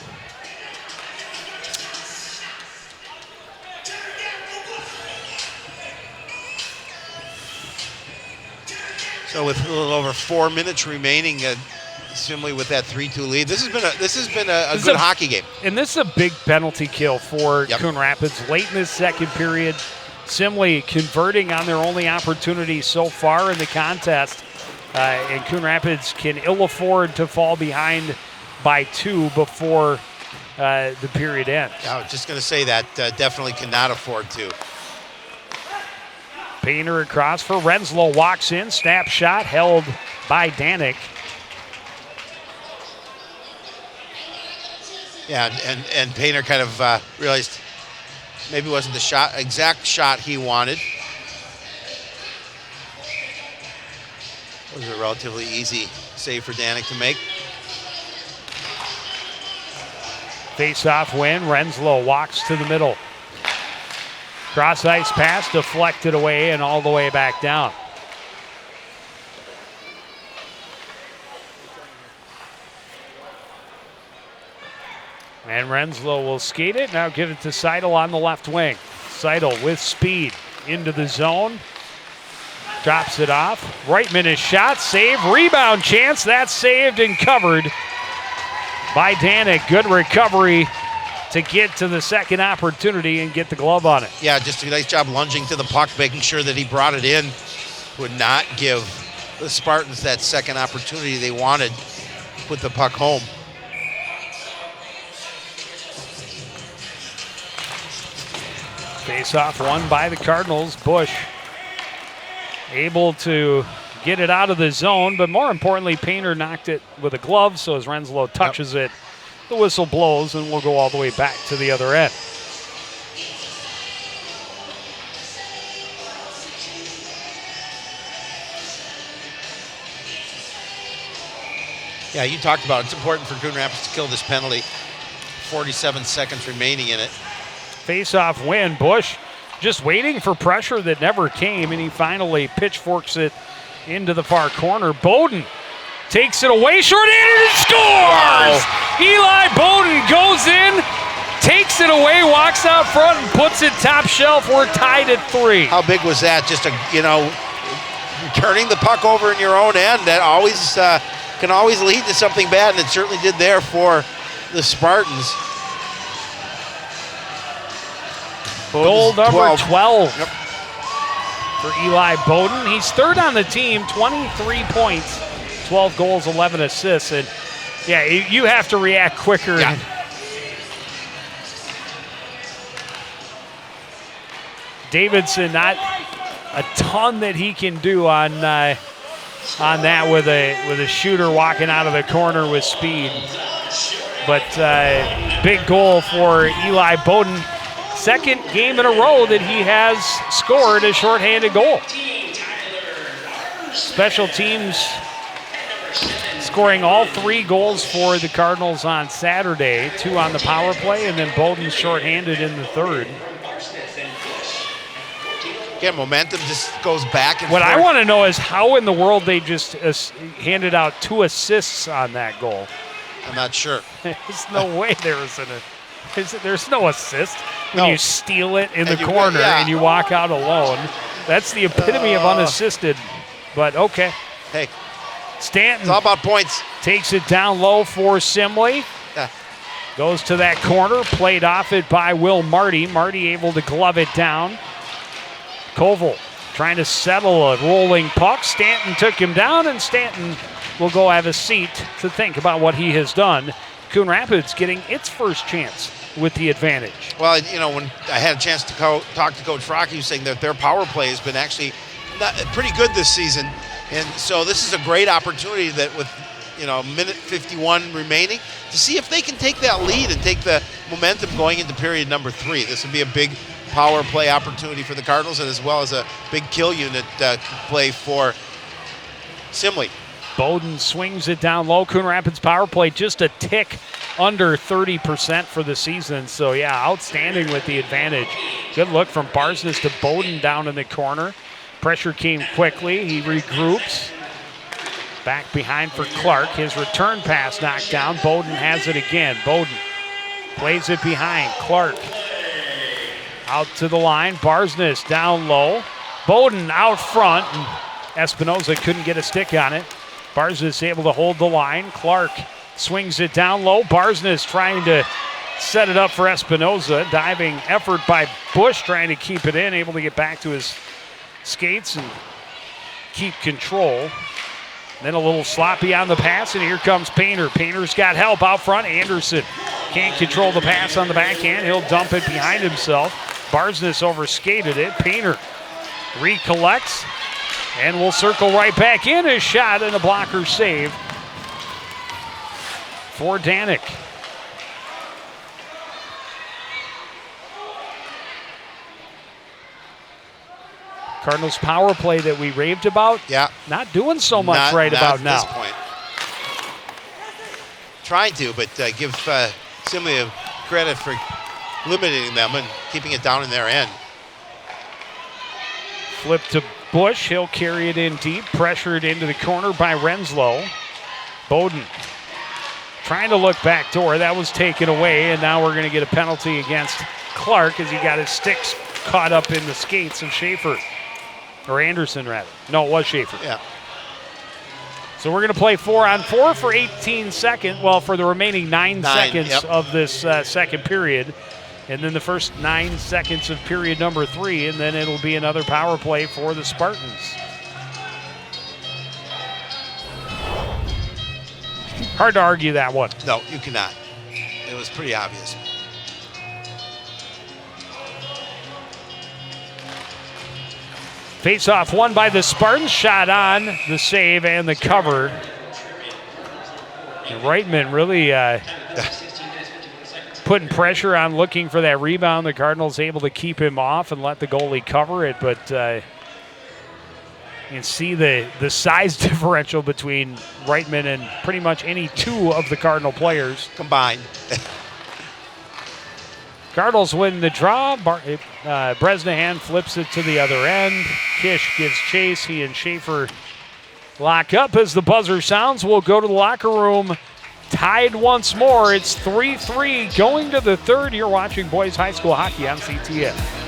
so with a little over 4 minutes remaining, Simley with that 3-2 lead. This has been a good hockey game. And this is a big penalty kill for Yep. Coon Rapids late in the second period. Simley converting on their only opportunity so far in the contest. And Coon Rapids can ill afford to fall behind by 2 before the period ends. I was just going to say that definitely cannot afford to. Painter across for Renslow, walks in, snap shot held by Danik. Yeah, and Painter kind of realized maybe it wasn't the exact shot he wanted. It was a relatively easy save for Danik to make. Face-off win. Renslow walks to the middle. Cross-ice pass deflected away and all the way back down. And Renslow will skate it. Now give it to Seidel on the left wing. Seidel with speed into the zone. Drops it off. Reitman is shot. Save. Rebound chance. That's saved and covered by Danik. Good recovery to get to the second opportunity and get the glove on it. Yeah, just a nice job lunging to the puck, making sure that he brought it in. Would not give the Spartans that second opportunity they wanted to put the puck home. Face-off won by the Cardinals. Bush able to get it out of the zone, but more importantly, Painter knocked it with a glove, so as Renslow touches it, the whistle blows, and we'll go all the way back to the other end. Yeah, you talked about it's important for Coon Rapids to kill this penalty. 47 seconds remaining in it. Face-off win. Bush just waiting for pressure that never came, and he finally pitchforks it into the far corner. Bowden takes it away, short-handed, and scores! Wow. Eli Bowden goes in, takes it away, walks out front, and puts it top shelf. We're tied at 3. How big was that? Just turning the puck over in your own end. That always can always lead to something bad, and it certainly did there for the Spartans. Goal number 12 Yep. for Eli Bowden. He's third on the team, 23 points, 12 goals, 11 assists. And yeah, you have to react quicker. Yeah. Davidson, not a ton that he can do on that with a shooter walking out of the corner with speed. But big goal for Eli Bowden. Second game in a row that he has scored a shorthanded goal. Special teams scoring all 3 goals for the Cardinals on Saturday, 2 on the power play, and then Bowden shorthanded in the third. Again, momentum just goes back and What forth. I want to know is how in the world they just handed out 2 assists on that goal. I'm not sure. There's no way there's no assist when No. you steal it in the And you- corner yeah. and you walk out alone. That's the epitome of unassisted. But okay, Hey, Stanton it's all about points. takes it down low for Simley. Yeah. Goes to that corner, played off it by Will Marty. Marty able to glove it down. Koval trying to settle a rolling puck. Stanton took him down, and Stanton will go have a seat to think about what he has done. Coon Rapids getting its first chance with the advantage. Well, when I had a chance to talk to Coach Frock, he was saying that their power play has been actually pretty good this season. And so this is a great opportunity that with, minute 51 remaining to see if they can take that lead and take the momentum going into period number 3. This would be a big power play opportunity for the Cardinals, and as well as a big kill unit play for Simley. Bowden swings it down low. Coon Rapids power play just a tick under 30% for the season. So, yeah, outstanding with the advantage. Good look from Barsness to Bowden down in the corner. Pressure came quickly. He regroups. Back behind for Clark. His return pass knocked down. Bowden has it again. Bowden plays it behind. Clark out to the line. Barsness down low. Bowden out front. And Espinoza couldn't get a stick on it. Barsness able to hold the line. Clark swings it down low. Barsness trying to set it up for Espinoza. Diving effort by Bush trying to keep it in. Able to get back to his skates and keep control. Then a little sloppy on the pass, and here comes Painter. Painter's got help out front. Anderson can't control the pass on the backhand. He'll dump it behind himself. Barsness overskated it. Painter recollects. And we'll circle right back in. A shot and a blocker save for Danik. Cardinals power play that we raved about. Yeah. Not doing so much Not about at now. this point. Trying to, but give Simley credit for limiting them and keeping it down in their end. Flip to Bush. He'll carry it in deep. Pressured into the corner by Renslow. Bowden trying to look backdoor. That was taken away, and now we're going to get a penalty against Clark as he got his sticks caught up in the skates of Schaefer. Or Anderson, rather. No, it was Schaefer. Yeah. So we're going to play 4-on-4 for 18 seconds. Well, for the remaining 9 seconds yep. of this second period. And then the first 9 seconds of period number 3. And then it'll be another power play for the Spartans. Hard to argue that one. No, you cannot. It was pretty obvious. Face-off won by the Spartans. Shot on, the save, and the cover. And Reitman really putting pressure on, looking for that rebound. The Cardinals able to keep him off and let the goalie cover it, but you can see the size differential between Reitman and pretty much any two of the Cardinal players. Combined. Cardinals win the draw. Bresnahan flips it to the other end. Kish gives chase. He and Schaefer lock up as the buzzer sounds. We'll go to the locker room. Tied once more. It's 3-3 going to the third. You're watching boys high school hockey on CTN.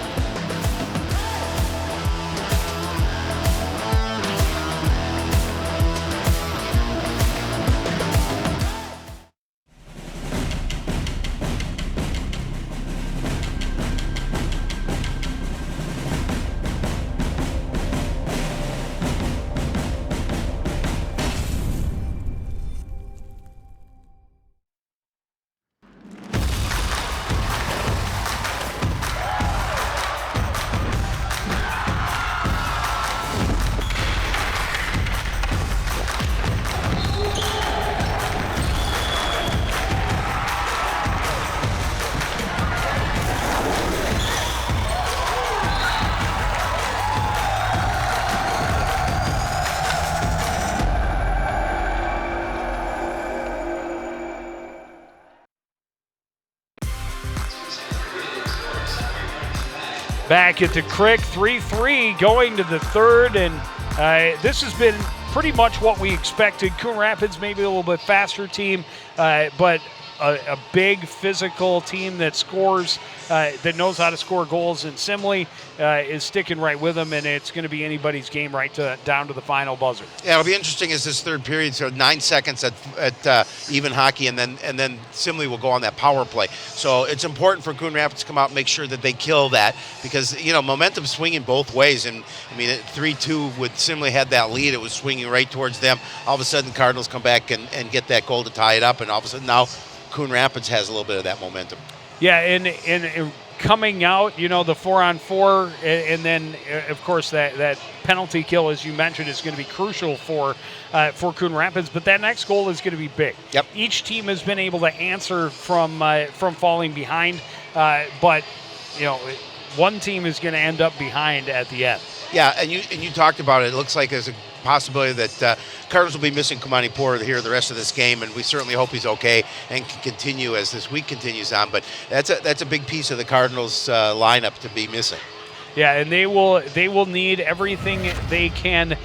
Back at the Crick, 3-3 going to the third, and this has been pretty much what we expected. Coon Rapids maybe a little bit faster team, but a big physical team that scores, that knows how to score goals, and Simley is sticking right with them, and it's going to be anybody's game right down to the final buzzer. Yeah, it'll be interesting as this third period. So 9 seconds at even hockey, and then Simley will go on that power play. So it's important for Coon Rapids to come out and make sure that they kill that, because momentum's swinging both ways. And I mean, at 3-2 with Simley had that lead, it was swinging right towards them. All of a sudden, Cardinals come back and get that goal to tie it up, and all of a sudden now Coon Rapids has a little bit of that momentum. Yeah, and coming out, the 4-on-4, and then, of course, that penalty kill, as you mentioned, is going to be crucial for Coon Rapids. But that next goal is going to be big. Yep. Each team has been able to answer from falling behind, but one team is going to end up behind at the end. Yeah, and you talked about it. It looks like there's a possibility that Cardinals will be missing Kamani Poor here the rest of this game, and we certainly hope he's okay and can continue as this week continues on. But that's a big piece of the Cardinals lineup to be missing. Yeah, and they will need everything they can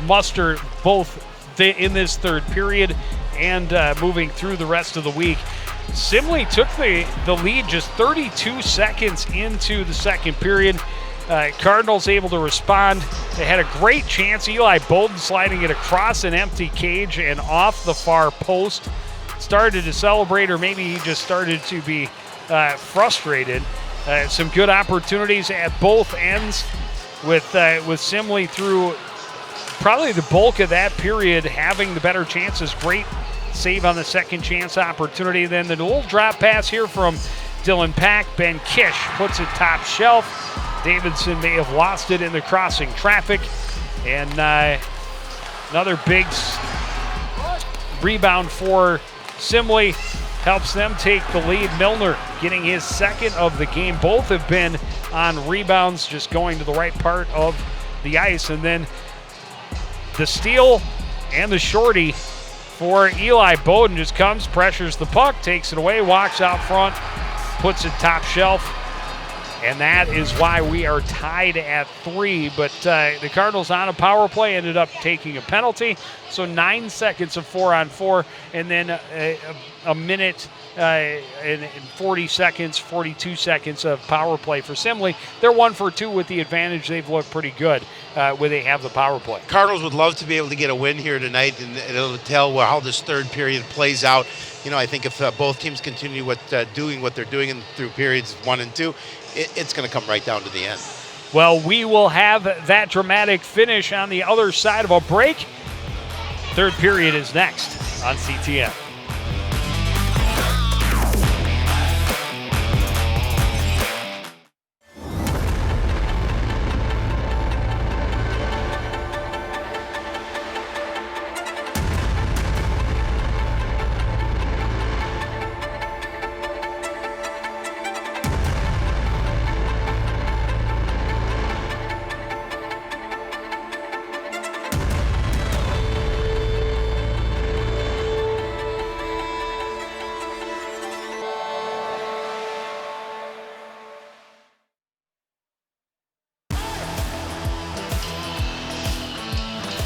muster both in this third period and moving through the rest of the week. Simley took the lead just 32 seconds into the second period. Cardinals able to respond. They had a great chance. Eli Bowden sliding it across an empty cage and off the far post. Started to celebrate, or maybe he just started to be frustrated. Some good opportunities at both ends with Simley through probably the bulk of that period having the better chances. Great save on the second chance opportunity. Then the little drop pass here from Dylan Pack. Ben Kish puts it top shelf. Davidson may have lost it in the crossing traffic. And another big rebound for Simley helps them take the lead. Milner getting his second of the game. Both have been on rebounds, just going to the right part of the ice. And then the steal and the shorty for Eli Bowden just comes, pressures the puck, takes it away, walks out front, puts it top shelf. And that is why we are tied at 3. But the Cardinals on a power play ended up taking a penalty. So 9 seconds of 4-on-4, and then a minute and 40 seconds, 42 seconds of power play for Simley. They're 1 for 2 with the advantage. They've looked pretty good when they have the power play. Cardinals would love to be able to get a win here tonight, and it'll tell how this third period plays out. I think if both teams continue doing what they're doing through periods 1 and 2, it's going to come right down to the end. Well, we will have that dramatic finish on the other side of a break. Third period is next on CTN.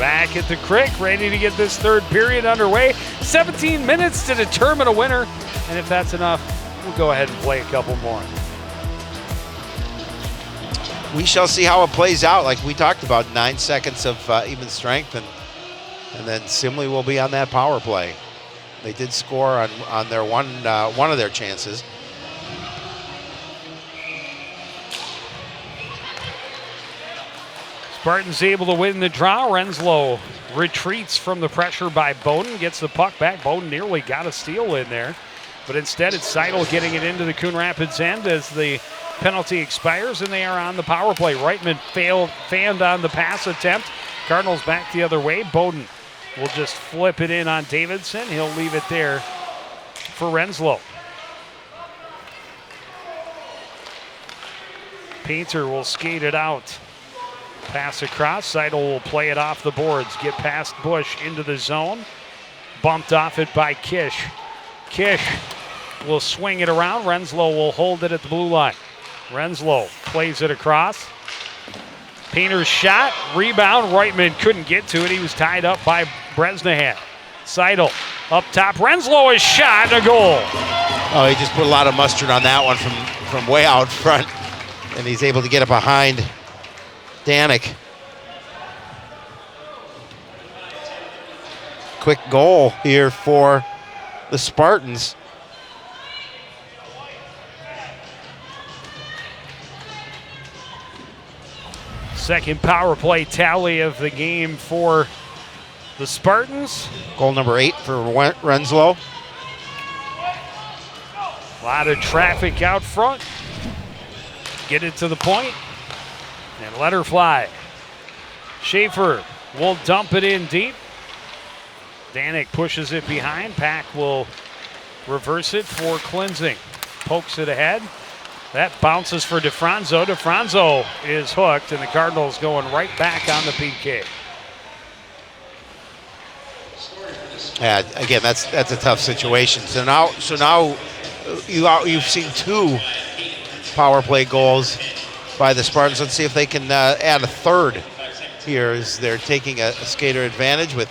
Back at the creek, ready to get this third period underway. 17 minutes to determine a winner. And if that's enough, we'll go ahead and play a couple more. We shall see how it plays out. Like we talked about, 9 seconds of even strength, and then Simley will be on that power play. They did score on their one of their chances. Spartans able to win the draw. Renslow retreats from the pressure by Bowden, gets the puck back. Bowden nearly got a steal in there, but instead it's Seidel getting it into the Coon Rapids end as the penalty expires, and they are on the power play. Reitman fanned on the pass attempt. Cardinals back the other way. Bowden will just flip it in on Davidson. He'll leave it there for Renslow. Painter will skate it out. Pass across. Seidel will play it off the boards. Get past Bush into the zone. Bumped off it by Kish. Kish will swing it around. Renslow will hold it at the blue line. Renslow plays it across. Painter's shot. Rebound. Reitman couldn't get to it. He was tied up by Bresnahan. Seidel up top. Renslow is shot and a goal. Oh, he just put a lot of mustard on that one from way out front, and he's able to get it behind Danik. Quick goal here for the Spartans. Second power play tally of the game for the Spartans. Goal number 8 for Renslow. A lot of traffic out front. Get it to the point and let her fly. Schaefer will dump it in deep. Danik pushes it behind. Pack will reverse it for Cleansing. Pokes it ahead. That bounces for DeFranzo. DeFranzo is hooked, and the Cardinals going right back on the PK. Yeah, again, that's a tough situation. So now you've seen 2 power play goals by the Spartans. Let's see if they can add a third here as they're taking a skater advantage with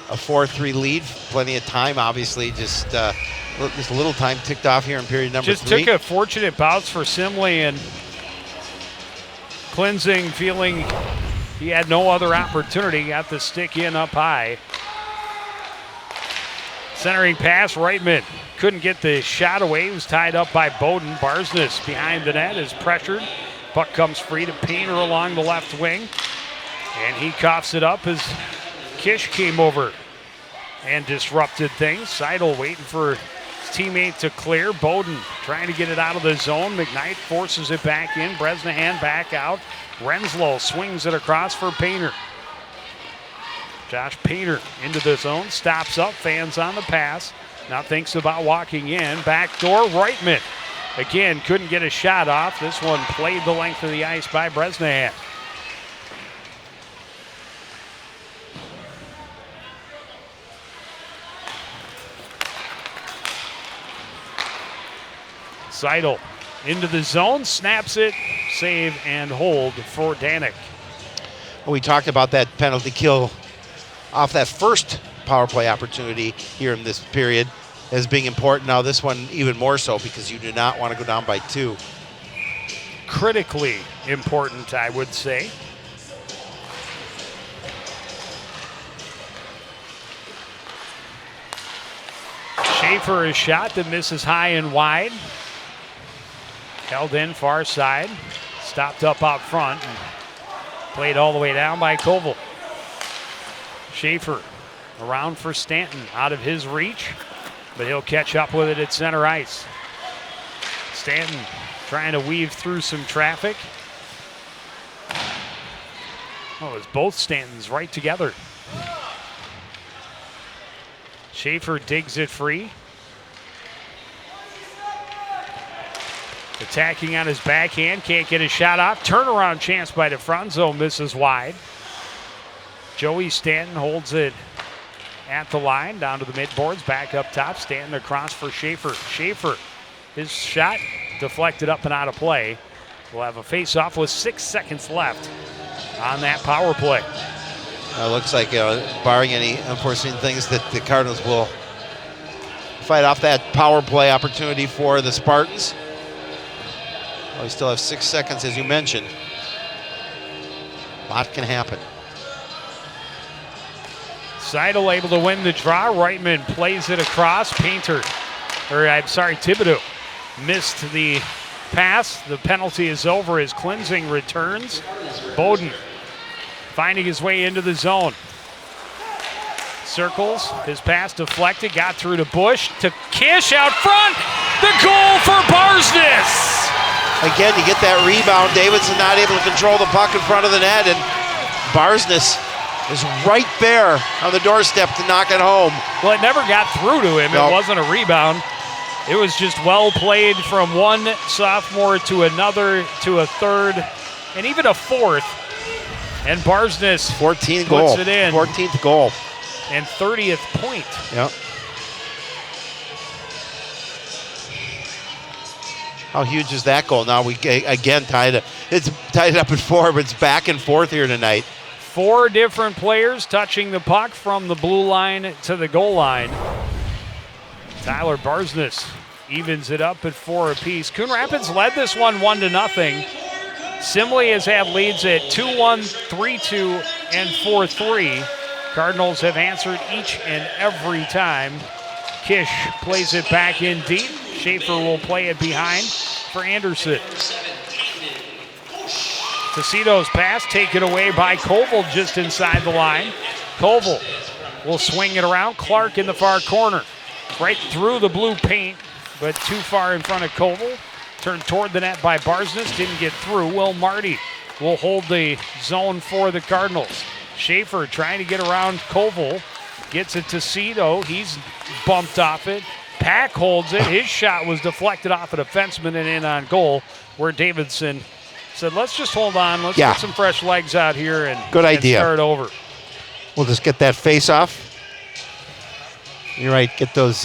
a 4-3 lead. Plenty of time, obviously, just a little time ticked off here in period number 3. Just took a fortunate bounce for Simley, and Cleansing feeling he had no other opportunity. Got the stick in up high. Centering pass, Reitman couldn't get the shot away. He was tied up by Bowden. Barsness behind the net is pressured. Puck comes free to Painter along the left wing, and he coughs it up as Kish came over and disrupted things. Seidel waiting for his teammate to clear. Bowden trying to get it out of the zone. McKnight forces it back in. Bresnahan back out. Renslow swings it across for Painter. Josh Painter into the zone, stops up, fans on the pass. Now thinks about walking in. Backdoor, Reitman. Again, couldn't get a shot off. This one played the length of the ice by Bresnahan. Seidel into the zone, snaps it, save and hold for Danik. We talked about that penalty kill off that first power play opportunity here in this period as being important. Now this one even more so, because you do not want to go down by 2. Critically important, I would say. Schaefer is shot that misses high and wide. Held in far side. Stopped up out front and played all the way down by Koval. Schaefer around for Stanton, out of his reach, but he'll catch up with it at center ice. Stanton trying to weave through some traffic. Oh, it's both Stantons right together. Schaefer digs it free. Attacking on his backhand, can't get a shot off. Turnaround chance by DeFranzo, misses wide. Joey Stanton holds it at the line, down to the midboards, back up top. Stanton across for Schaefer. Schaefer, his shot deflected up and out of play. We'll have a face-off with 6 seconds left on that power play. Looks like, barring any unforeseen things, that the Cardinals will fight off that power play opportunity for the Spartans. Well, we still have 6 seconds, as you mentioned. A lot can happen. Seidel able to win the draw. Reitman plays it across. Thibodeau missed the pass. The penalty is over as Klinzing returns. Bowden finding his way into the zone. Circles, his pass deflected, got through to Bush, to Kish out front. The goal for Barsness. Again, you get that rebound. Davidson not able to control the puck in front of the net, and Barsness is right there on the doorstep to knock it home. Well, it never got through to him. Nope. It wasn't a rebound. It was just well played from one sophomore to another, to a third, and even a fourth. And Barsness 14th puts goal. it in. 14th goal. And 30th point. Yep. How huge is that goal? Now we again it's tied up at 4, but it's back and forth here tonight. 4 different players touching the puck from the blue line to the goal line. Tyler Barsness evens it up at 4 apiece. Coon Rapids led this one 1-0. Simley has had leads at 2-1, 3-2, and 4-3. Cardinals have answered each and every time. Kish plays it back in deep. Schaefer will play it behind for Anderson. Tecito's pass taken away by Koval just inside the line. Koval will swing it around. Clark in the far corner. Right through the blue paint, but too far in front of Koval. Turned toward the net by Barsness, didn't get through. Will Marty will hold the zone for the Cardinals. Schaefer trying to get around Koval. Gets it to Cito. He's bumped off it. Pack holds it. His shot was deflected off a defenseman and in on goal, where Davidson said, let's just hold on. Let's get some fresh legs out here and, Good idea. And start over. We'll just get that face off. You're right. Get those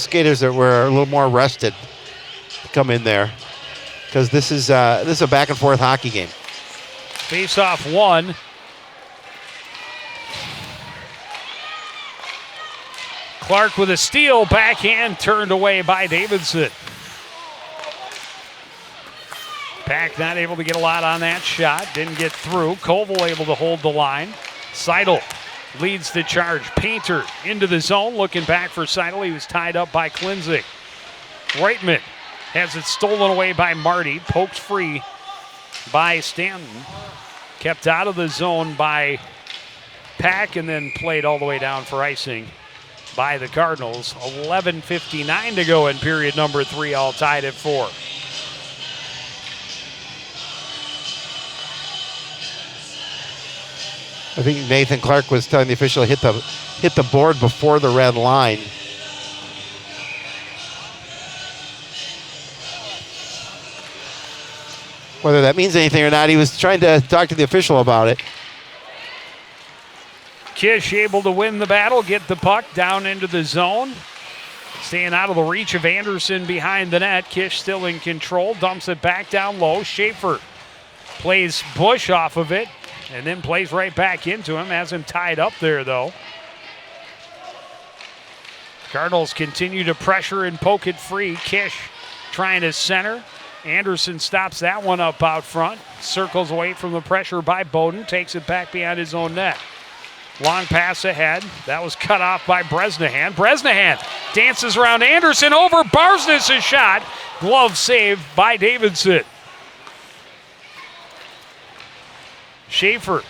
skaters that were a little more rested to come in there, because this is a back and forth hockey game. Face off 1. Clark with a steal, backhand turned away by Davidson. Pack not able to get a lot on that shot, didn't get through. Koval able to hold the line. Seidel leads the charge. Painter into the zone, looking back for Seidel. He was tied up by Klinzing. Reitman has it stolen away by Marty, poked free by Stanton. Kept out of the zone by Pack, and then played all the way down for icing by the Cardinals. 11:59 to go in period number 3, all tied at 4. I think Nathan Clark was telling the official hit the board before the red line. Whether that means anything or not, he was trying to talk to the official about it. Kish able to win the battle, get the puck down into the zone. Staying out of the reach of Anderson behind the net. Kish still in control, dumps it back down low. Schaefer plays Bush off of it, and then plays right back into him. Has him tied up there, though. Cardinals continue to pressure and poke it free. Kish trying to center. Anderson stops that one up out front. Circles away from the pressure by Bowden. Takes it back behind his own net. Long pass ahead. That was cut off by Bresnahan. Bresnahan dances around Anderson over Barsness' shot. Glove saved by Davidson. Schaefer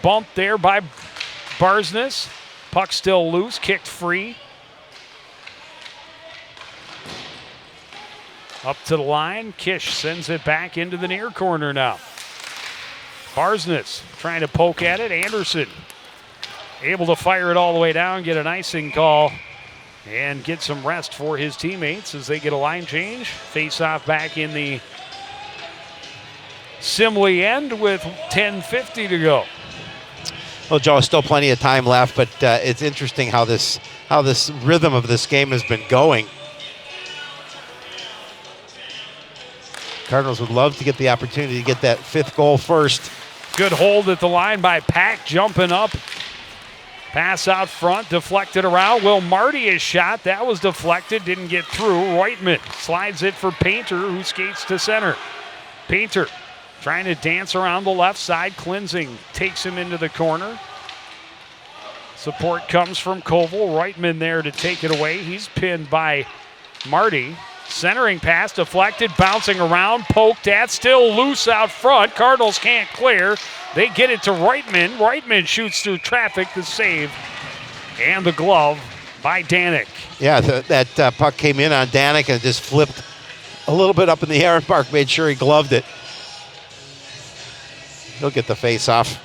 bumped there by Barsness. Puck still loose, kicked free. Up to the line. Kish sends it back into the near corner now. Barsness trying to poke at it. Anderson able to fire it all the way down, get an icing call, and get some rest for his teammates as they get a line change. Face off back in the Simley end with 10:50 to go. Well, Joe, still plenty of time left, but it's interesting how this rhythm of this game has been going. Cardinals would love to get the opportunity to get that 5th goal first Good hold at the line by Pack, jumping up. Pass out front, deflected around. Will Marty's shot, that was deflected, didn't get through. Reutemann slides it for Painter, who skates to center. Painter trying to dance around the left side. Cleansing takes him into the corner. Support comes from Koval. Reutemann there to take it away. He's pinned by Marty. Centering pass, deflected, bouncing around, poked at, still loose out front. Cardinals can't clear. They get it to Reutemann. Reutemann shoots through traffic, the save, and the glove by Danik. Yeah, that puck came in on Danik and just flipped a little bit up in the air, and Mark made sure he gloved it. He'll get the face off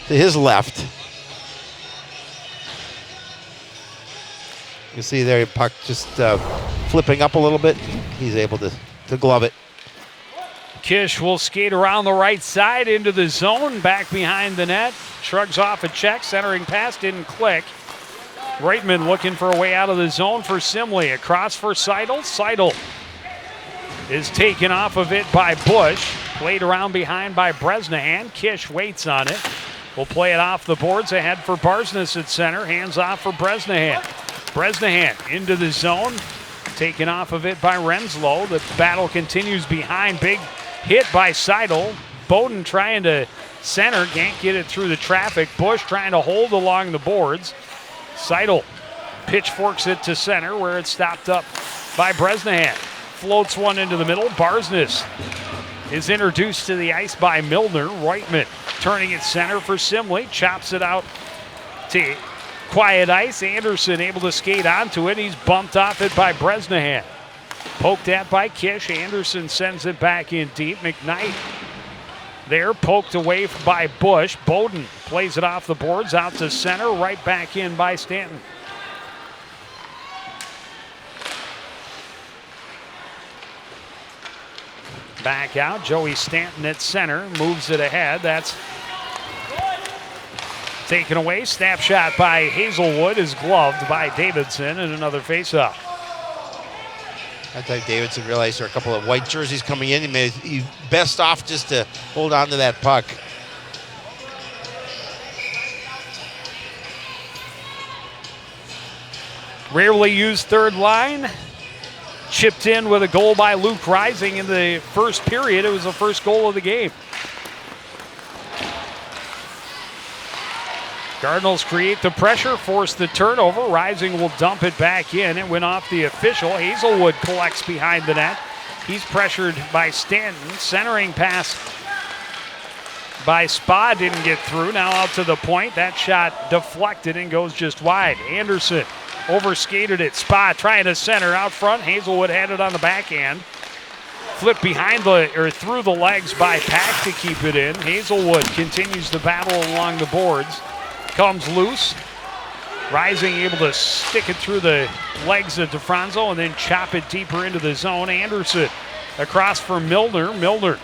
to his left. You see there, puck just flipping up a little bit. He's able to glove it. Kish will skate around the right side into the zone, back behind the net. Shrugs off a check, centering pass, didn't click. Reutemann looking for a way out of the zone for Simley. Across for Seidel. Seidel is taken off of it by Bush. Played around behind by Bresnahan. Kish waits on it. Will play it off the boards ahead for Barsness at center. Hands off for Bresnahan. Bresnahan into the zone. Taken off of it by Renslow. The battle continues behind. Big hit by Seidel. Bowden trying to center. Can't get it through the traffic. Bush trying to hold along the boards. Seidel pitchforks it to center where it's stopped up by Bresnahan. Floats one into the middle. Barsness is introduced to the ice by Milner. Reutemann turning it center for Simley. Chops it out to quiet ice. Anderson able to skate onto it. He's bumped off it by Bresnahan. Poked at by Kish. Anderson sends it back in deep. McKnight there, poked away by Bush. Bowden plays it off the boards out to center. Right back in by Stanton. Back out. Joey Stanton at center. Moves it ahead. That's taken away. Snap shot by Hazelwood is gloved by Davidson, and another faceoff. I think Davidson realized there are a couple of white jerseys coming in. He's best off just to hold on to that puck. Rarely used third line. Chipped in with a goal by Luke Rising in the first period. It was the first goal of the game. Cardinals create the pressure, force the turnover. Rising will dump it back in. It went off the official. Hazelwood collects behind the net. He's pressured by Stanton. Centering pass by Spa didn't get through. Now out to the point. That shot deflected and goes just wide. Anderson overskated it. Spa trying to center out front. Hazelwood had it on the backhand. Flipped behind through the legs by Pack to keep it in. Hazelwood continues the battle along the boards. Comes loose. Rising able to stick it through the legs of DeFranzo and then chop it deeper into the zone. Anderson across for Milner. Milner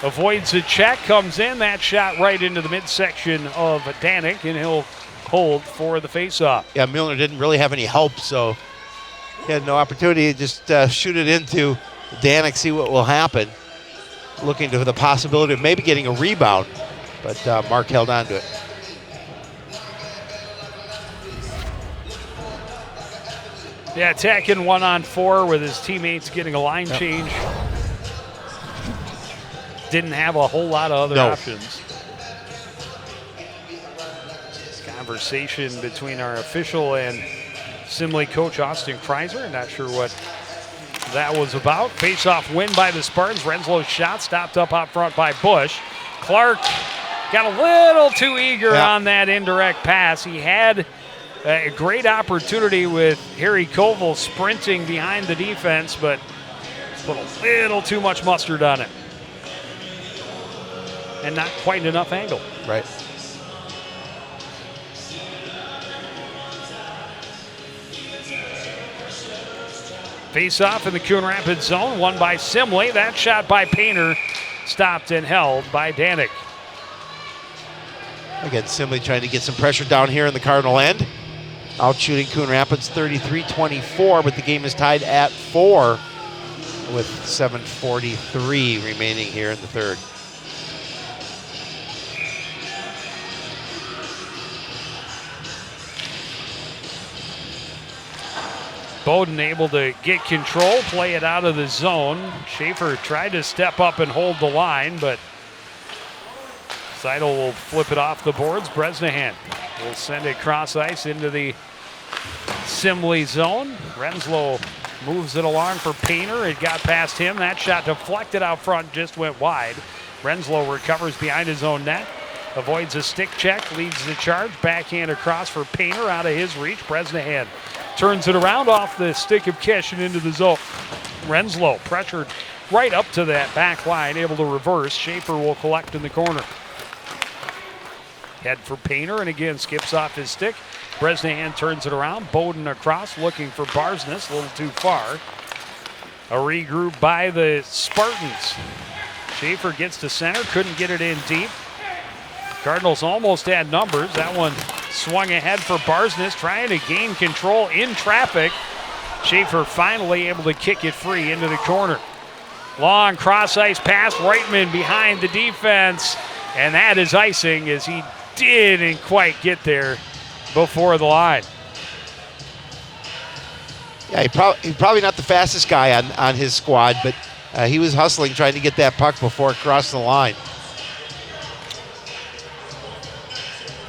avoids a check, comes in. That shot right into the midsection of Danik, and he'll hold for the faceoff. Yeah, Milner didn't really have any help, so he had no opportunity to just shoot it into Danik, see what will happen. Looking to the possibility of maybe getting a rebound, but Mark held on to it. Yeah, attacking 1-on-4 with his teammates getting a line change. Didn't have a whole lot of other options. Conversation between our official and Simley coach Austin Kreiser. Not sure what that was about. Face-off win by the Spartans. Renslow's shot stopped up out front by Bush. Clark got a little too eager on that indirect pass. He had a great opportunity with Harry Koval sprinting behind the defense, but put a little too much mustard on it. And not quite enough angle. Right. Face off in the Coon Rapids zone, won by Simley. That shot by Painter, stopped and held by Danik. Again, Simley trying to get some pressure down here in the Cardinal end. Out shooting Coon Rapids 33-24, but the game is tied at 4. with 7:43 remaining here in the third. Bowden able to get control, play it out of the zone. Schaefer tried to step up and hold the line, but Seidel will flip it off the boards. Bresnahan will send it cross ice into the Simley zone. Renslow moves it along for Painter. It got past him. That shot deflected out front, just went wide. Renslow recovers behind his own net. Avoids a stick check, leads the charge. Backhand across for Painter, out of his reach. Bresnahan turns it around off the stick of Kish and into the zone. Renslow pressured right up to that back line, able to reverse. Schaefer will collect in the corner. Head for Painter, and again skips off his stick. Bresnahan turns it around. Bowden across, looking for Barsness, a little too far. A regroup by the Spartans. Schaefer gets to center, couldn't get it in deep. Cardinals almost had numbers. That one swung ahead for Barsness, trying to gain control in traffic. Schaefer finally able to kick it free into the corner. Long cross ice pass, Reitman behind the defense, and that is icing as he didn't quite get there before the line. Yeah, he's probably not the fastest guy on his squad, but he was hustling, trying to get that puck before it crossed the line.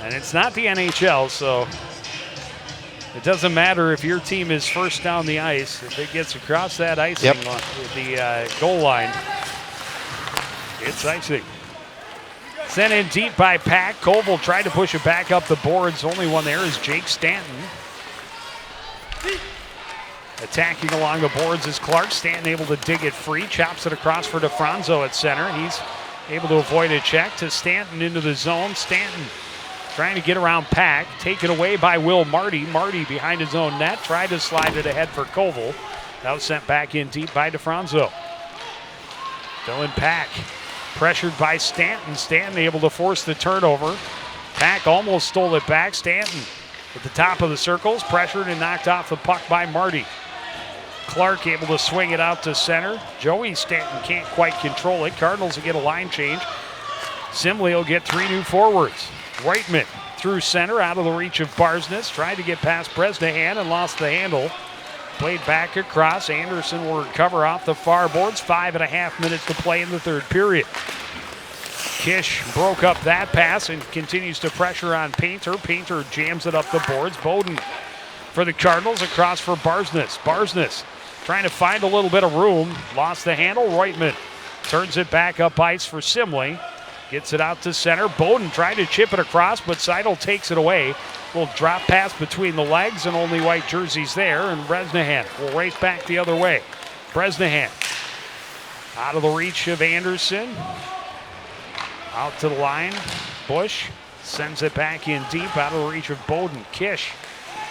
And it's not the NHL, so it doesn't matter if your team is first down the ice. If it gets across that icing with the goal line, it's icing. Sent in deep by Pack. Koval tried to push it back up the boards. Only one there is Jake Stanton. Attacking along the boards is Clark. Stanton able to dig it free. Chops it across for DeFranco at center. He's able to avoid a check to Stanton into the zone. Stanton trying to get around Pack. Taken away by Will Marty. Marty behind his own net. Tried to slide it ahead for Koval. That was sent back in deep by DeFranco. Dylan Pack pressured by Stanton. Stanton able to force the turnover. Pack almost stole it back. Stanton at the top of the circles, pressured and knocked off the puck by Marty. Clark able to swing it out to center. Joey Stanton can't quite control it. Cardinals will get a line change. Simley will get three new forwards. Reitman through center, out of the reach of Barsness. Tried to get past Bresnahan and lost the handle. Played back across. Anderson will recover off the far boards. 5.5 minutes to play in the third period. Kish broke up that pass and continues to pressure on Painter. Painter jams it up the boards. Bowden for the Cardinals, across for Barsness. Barsness trying to find a little bit of room. Lost the handle. Reitman turns it back up ice for Simley. Gets it out to center. Bowden tried to chip it across, but Seidel takes it away. Will drop pass between the legs, and only white jerseys there, and Bresnahan will race back the other way. Bresnahan out of the reach of Anderson. Out to the line. Bush sends it back in deep, out of the reach of Bowden. Kish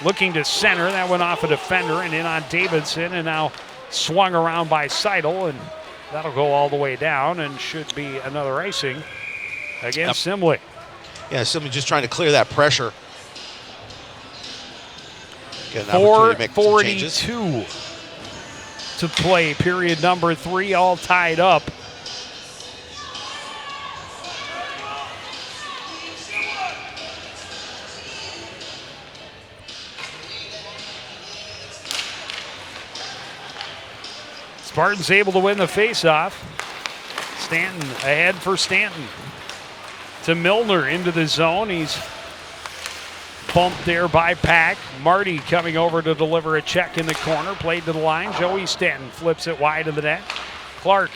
looking to center. That went off a defender and in on Davidson, and now swung around by Seidel, and that'll go all the way down and should be another icing against Simley. Yeah, Simley just trying to clear that pressure. Get an opportunity to make some changes. 4:42 to play, period number 3, all tied up. Spartans able to win the faceoff. Stanton ahead for Stanton. To Milner into the zone. He's bumped there by Pack. Marty coming over to deliver a check in the corner. Played to the line. Joey Stanton flips it wide of the net. Clark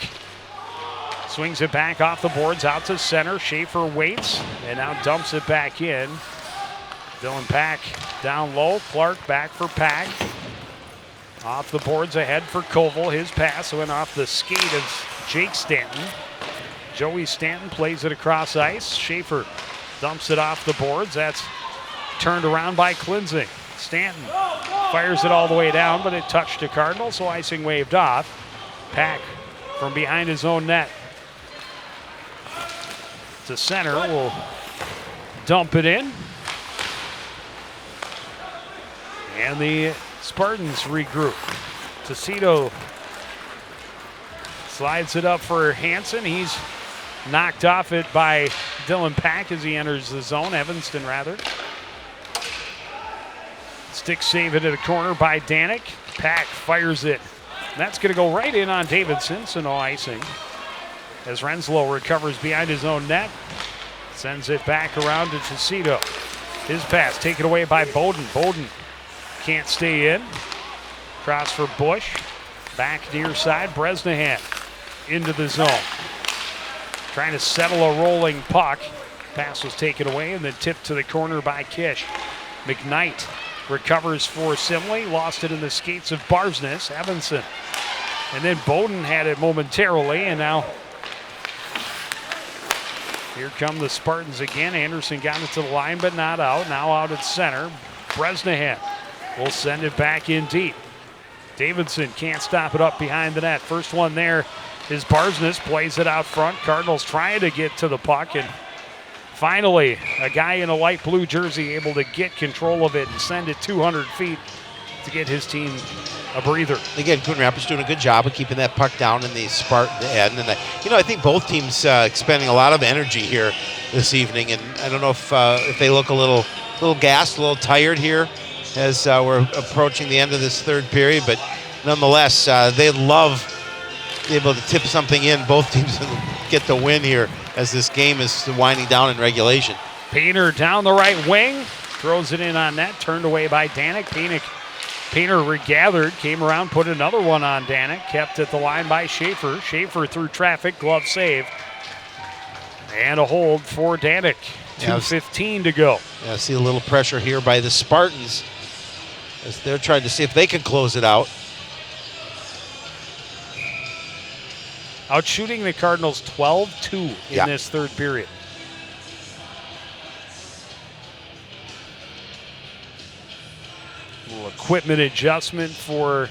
swings it back off the boards out to center. Schaefer waits and now dumps it back in. Dylan Pack down low. Clark back for Pack. Off the boards ahead for Koval. His pass went off the skate of Jake Stanton. Joey Stanton plays it across ice. Schaefer dumps it off the boards. That's turned around by Klinzing. Stanton fires it all the way down, but it touched a Cardinal, so icing waved off. Pack from behind his own net to center will dump it in. And the Spartans regroup. Tecito Slides it up for Hansen. He's knocked off it by Dylan Pack as he enters the zone. Evanston, rather. Stick save into the corner by Danik. Pack fires it. That's going to go right in on Davidson, so no icing. As Renslow recovers behind his own net. Sends it back around to Tecito. His pass taken away by Bowden. Bowden can't stay in. Cross for Bush. Back near side. Bresnahan into the zone. Trying to settle a rolling puck. Pass was taken away and then tipped to the corner by Kish. McKnight recovers for Simley. Lost it in the skates of Barsness. Evanson. And then Bowden had it momentarily, and now here come the Spartans again. Anderson got it to the line, but not out. Now out at center. Bresnahan will send it back in deep. Davidson can't stop it up behind the net. First one there is Barsness, plays it out front. Cardinals trying to get to the puck, and finally a guy in a light blue jersey able to get control of it and send it 200 feet to get his team a breather. Again, Coon Rapids doing a good job of keeping that puck down in the Spartan end. And, I think both teams expending a lot of energy here this evening. And I don't know if they look a little gassed, a little tired here as we're approaching the end of this third period. But nonetheless, they love being able to tip something in. Both teams get the win here as this game is winding down in regulation. Painter down the right wing. Throws it in on net. Turned away by Danik. Painter regathered, came around, put another one on Danik, kept at the line by Schaefer. Schaefer through traffic, glove save. And a hold for Danik. 2:15 to go. Yeah, see a little pressure here by the Spartans as they're trying to see if they can close it out. Out shooting the Cardinals 12-2 in this third period. Little equipment adjustment for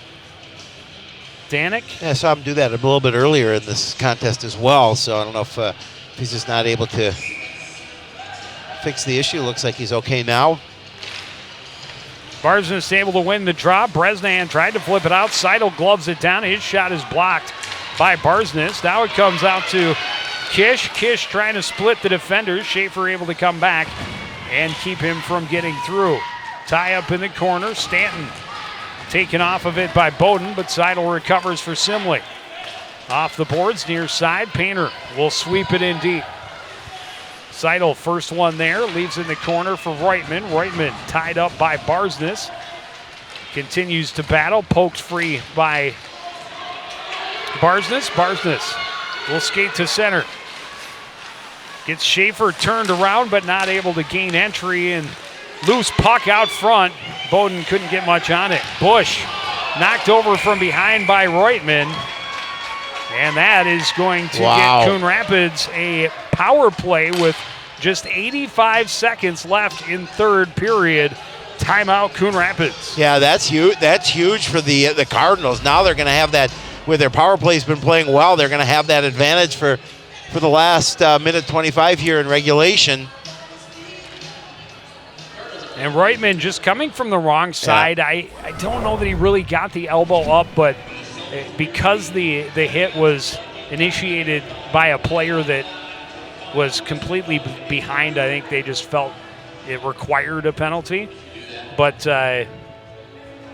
Danik. Yeah, I saw him do that a little bit earlier in this contest as well, so I don't know if he's just not able to fix the issue. Looks like he's okay now. Barsness able to win the draw. Bresnahan tried to flip it out. Seidel gloves it down. His shot is blocked by Barsness. Now it comes out to Kish. Kish trying to split the defenders. Schaefer able to come back and keep him from getting through. Tie up in the corner. Stanton taken off of it by Bowden, but Seidel recovers for Simley. Off the boards, near side. Painter will sweep it in deep. Seidel, first one there, leaves in the corner for Reutman. Reutman tied up by Barsness. Continues to battle, poked free by Barsness. Barsness will skate to center. Gets Schaefer turned around, but not able to gain entry, and loose puck out front. Bowden couldn't get much on it. Bush knocked over from behind by Reutman. And that is going to get Coon Rapids a power play with just 85 seconds left in third period. Timeout, Coon Rapids. Yeah, that's huge. That's huge for the Cardinals. Now they're going to have that, with their power play's been playing well, they're going to have that advantage for the last minute 25 here in regulation. And Reutman just coming from the wrong side. Yeah. I don't know that he really got the elbow up, but because the hit was initiated by a player that was completely behind, I think they just felt it required a penalty. But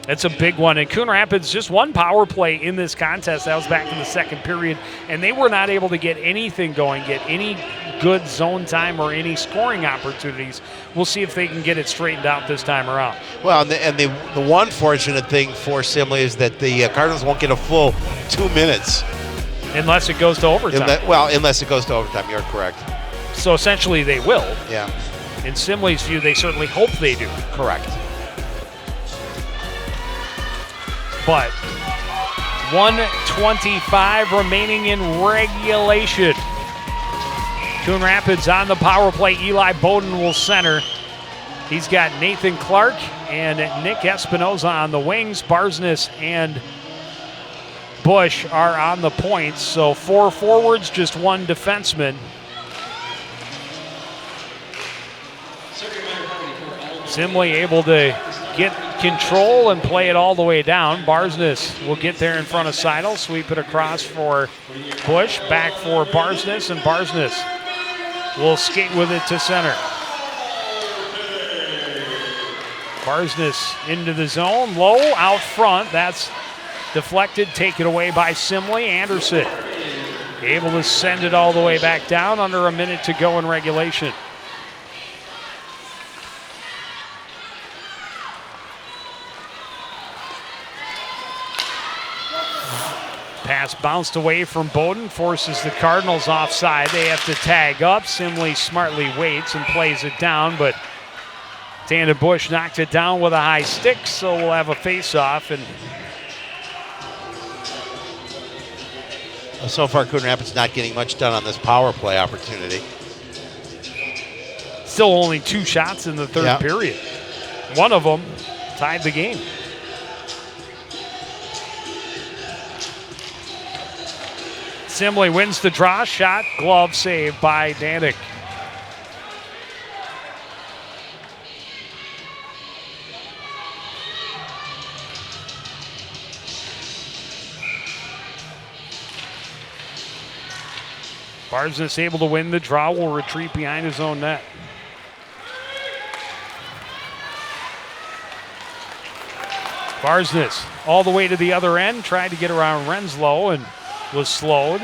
it's a big one. And Coon Rapids just one power play in this contest. That was back in the second period. And they were not able to get anything going, get any good zone time or any scoring opportunities. We'll see if they can get it straightened out this time around. Well, and the one fortunate thing for Simley is that the Cardinals won't get a full 2 minutes. Unless it goes to overtime. Unless it goes to overtime, you're correct. So essentially they will. Yeah. In Simley's view, they certainly hope they do. Correct. But 1:25 remaining in regulation. Coon Rapids on the power play. Eli Bowden will center. He's got Nathan Clark and Nick Espinoza on the wings. Barsness and Bush are on the points. So 4 forwards, just 1 defenseman. Simley able to get control and play it all the way down. Barsness will get there in front of Seidel, sweep it across for Bush, back for Barsness, and Barsness will skate with it to center. Barsness into the zone, low, out front. That's deflected, taken away by Simley. Anderson able to send it all the way back down, under a minute to go in regulation. Pass bounced away from Bowden, forces the Cardinals offside. They have to tag up. Simley smartly waits and plays it down, but Tandon Bush knocked it down with a high stick, so we'll have a face-off. And so far, Coon Rapids not getting much done on this power play opportunity. still only 2 shots in the third period. One of them tied the game. Simley wins the draw, shot, glove save by Danik. Barsness able to win the draw, will retreat behind his own net. Barsness all the way to the other end, tried to get around Renslow and was slowed.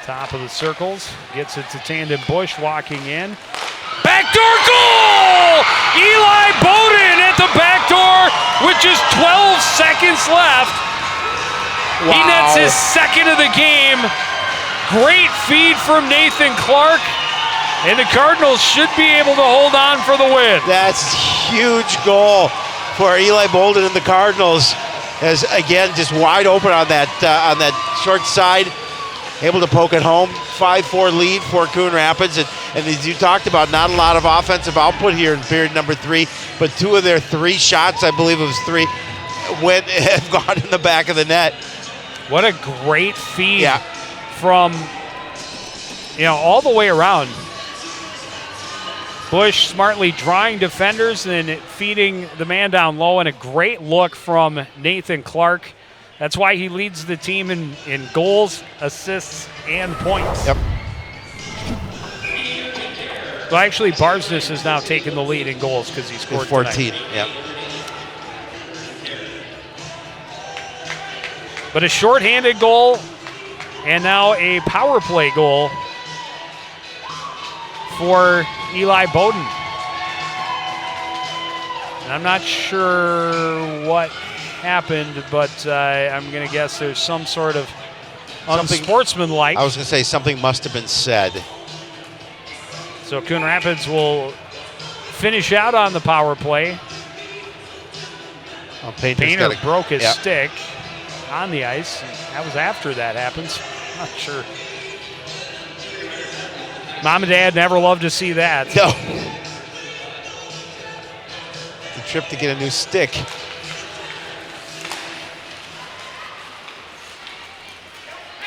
Top of the circles, gets it to Tandon Bush, walking in. Backdoor goal! Eli Bowden at the back door with just 12 seconds left. Wow. He nets his second of the game. Great feed from Nathan Clark, and the Cardinals should be able to hold on for the win. That's huge goal for Eli Bolden and the Cardinals, as again just wide open on that short side, able to poke it home. 5-4 lead for Coon Rapids, and as you talked about, not a lot of offensive output here in period number 3, but 2 of their 3 shots, I believe it was 3, have gone in the back of the net. What a great feed from, all the way around. Bush smartly drawing defenders and feeding the man down low, and a great look from Nathan Clark. That's why he leads the team in goals, assists, and points. Yep. Well, actually, Barsness has now taken the lead in goals because he scored 14. tonight. Yep. But a shorthanded goal, and now a power play goal for Eli Bowden. And I'm not sure what happened, but I'm going to guess there's some sort of unsportsmanlike. I was going to say something must have been said. So Coon Rapids will finish out on the power play. Well, Painter broke his stick on the ice. That was after that happens. I'm not sure. Mom and Dad never love to see that. No. The trip to get a new stick.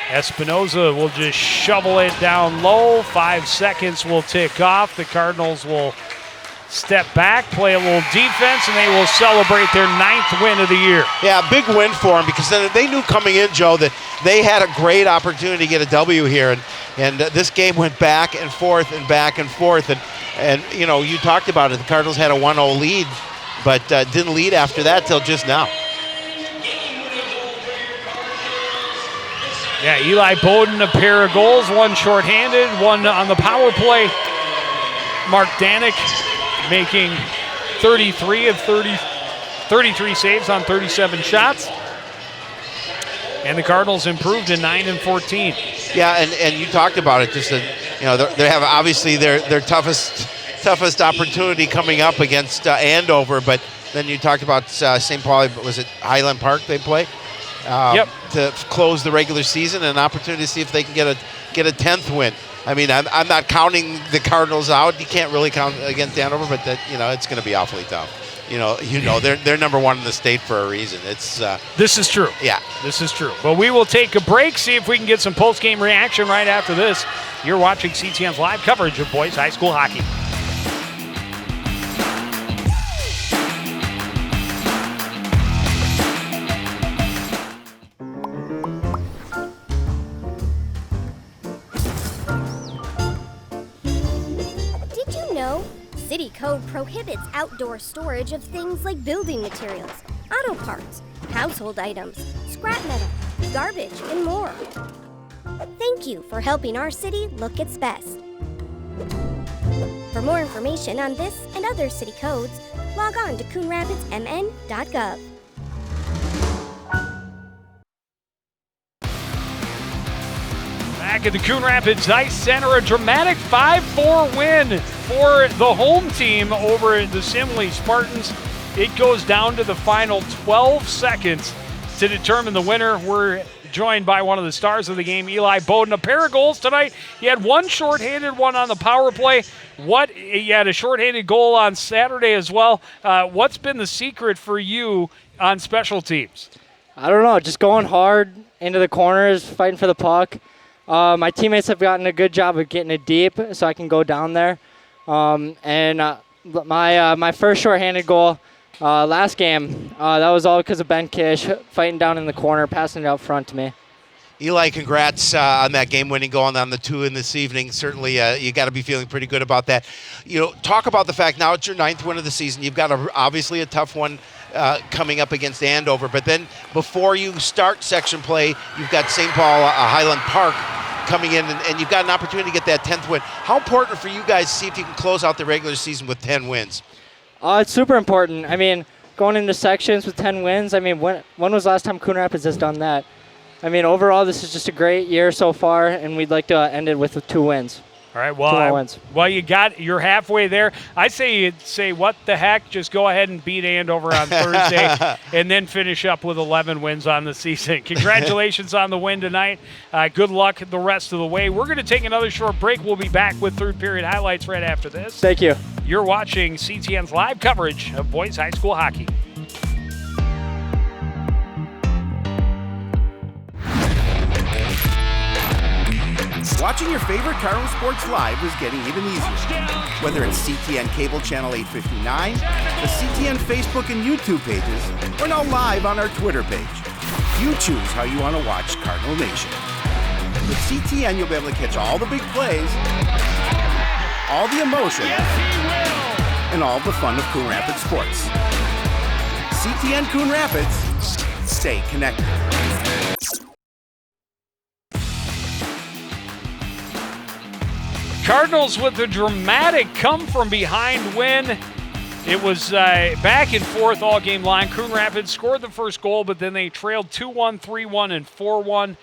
Espinoza will just shovel it down low. 5 seconds will tick off. The Cardinals will step back, play a little defense, and they will celebrate their 9th win of the year. Yeah, big win for them, because they knew coming in, Joe, that they had a great opportunity to get a W here, and this game went back and forth and back and forth, and you talked about it. The Cardinals had a 1-0 lead, but didn't lead after that till just now. Yeah, Eli Bowden, a pair of goals, 1 shorthanded, 1 on the power play. Mark Danik making 33 of 33 saves on 37 shots. And the Cardinals improved to 9-14. Yeah, and you talked about it. Just they have obviously their toughest opportunity coming up against Andover, but then you talked about St. Pauli. Was it Highland Park they play? To close the regular season, and an opportunity to see if they can get a 10th win. I mean, I'm not counting the Cardinals out. You can't really count against Andover, but it's going to be awfully tough. They're number 1 in the state for a reason. This is true. Yeah, this is true. But we will take a break, see if we can get some post-game reaction right after this. You're watching CTN's live coverage of boys high school hockey. city code prohibits outdoor storage of things like building materials, auto parts, household items, scrap metal, garbage, and more. Thank you for helping our city look its best. For more information on this and other city codes, log on to coonrapidsmn.gov. Back at the Coon Rapids Ice Center, a dramatic 5-4 win for the home team over the Simley Spartans. It goes down to the final 12 seconds to determine the winner. We're joined by one of the stars of the game, Eli Bowden. A pair of goals tonight. He had one shorthanded one on the power play. He had a shorthanded goal on Saturday as well. What's been the secret for you on special teams? I don't know, just going hard into the corners, fighting for the puck. My teammates have gotten a good job of getting it deep so I can go down there. My first shorthanded goal last game, that was all because of Ben Kish fighting down in the corner, passing it out front to me. Eli, congrats on that game-winning goal on the 2 in this evening. Certainly, you got to be feeling pretty good about that. Talk about the fact now it's your 9th win of the season. You've got obviously a tough one coming up against Andover. But then before you start section play, you've got St. Paul Highland Park coming in, and you've got an opportunity to get that 10th win. How important for you guys to see if you can close out the regular season with 10 wins? It's super important. I mean, going into sections with 10 wins, I mean, when was the last time Coon Rapids has done that? I mean, overall, this is just a great year so far, and we'd like to end it with 2 wins. All right, well, you're halfway there. I say you'd say, what the heck, just go ahead and beat Andover on Thursday and then finish up with 11 wins on the season. Congratulations on the win tonight. Good luck the rest of the way. We're going to take another short break. We'll be back with third period highlights right after this. Thank you. You're watching CTN's live coverage of boys high school hockey. Watching your favorite Cardinal sports live is getting even easier. Whether it's CTN Cable Channel 859, the CTN Facebook and YouTube pages, or now live on our Twitter page. You choose how you want to watch Cardinal Nation. With CTN, you'll be able to catch all the big plays, all the emotion, and all the fun of Coon Rapids sports. CTN Coon Rapids, stay connected. Cardinals with a dramatic come-from-behind win. It was back and forth all game long. Coon Rapids scored the first goal, but then they trailed 2-1, 3-1, and 4-1.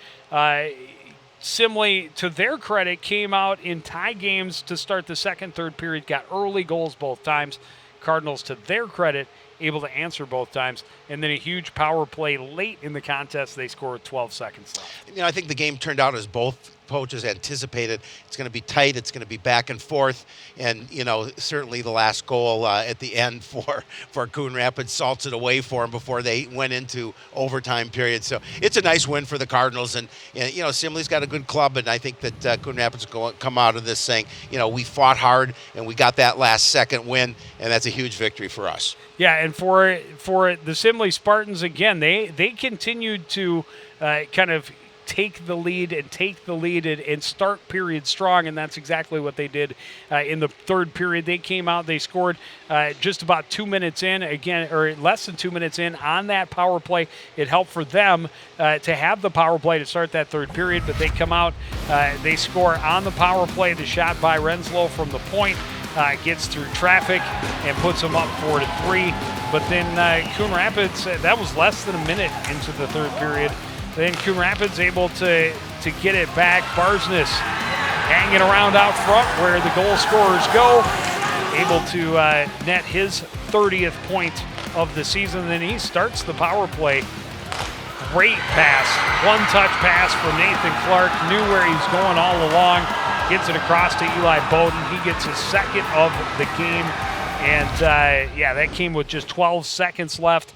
Simley, to their credit, came out in tie games to start the second, third period, got early goals both times. Cardinals, to their credit, able to answer both times. And then a huge power play late in the contest. They scored 12 seconds left. I think the game turned out as both coaches anticipated. It's going to be tight. It's going to be back and forth. And, certainly the last goal at the end for Coon Rapids salts it away for them before they went into overtime period. So it's a nice win for the Cardinals. And Simley's got a good club, and I think that Coon Rapids will come out of this saying, we fought hard and we got that last second win, and that's a huge victory for us. Yeah, and for the Simley Spartans, again, they continued to kind of take the lead and start period strong, and that's exactly what they did in the third period. They came out, they scored just about 2 minutes in, again, or less than 2 minutes in on that power play. It helped for them to have the power play to start that third period, but they come out, they score on the power play. The shot by Renslow from the point gets through traffic and puts them up 4-3. But then Coon Rapids, that was less than a minute into the third period. Then Coon Rapids able to get it back. Barsness hanging around out front where the goal scorers go. Able to net his 30th point of the season. Then he starts the power play. Great pass. One-touch pass from Nathan Clark. Knew where he's going all along. Gets it across to Eli Bowden. He gets his second of the game. And, that came with just 12 seconds left.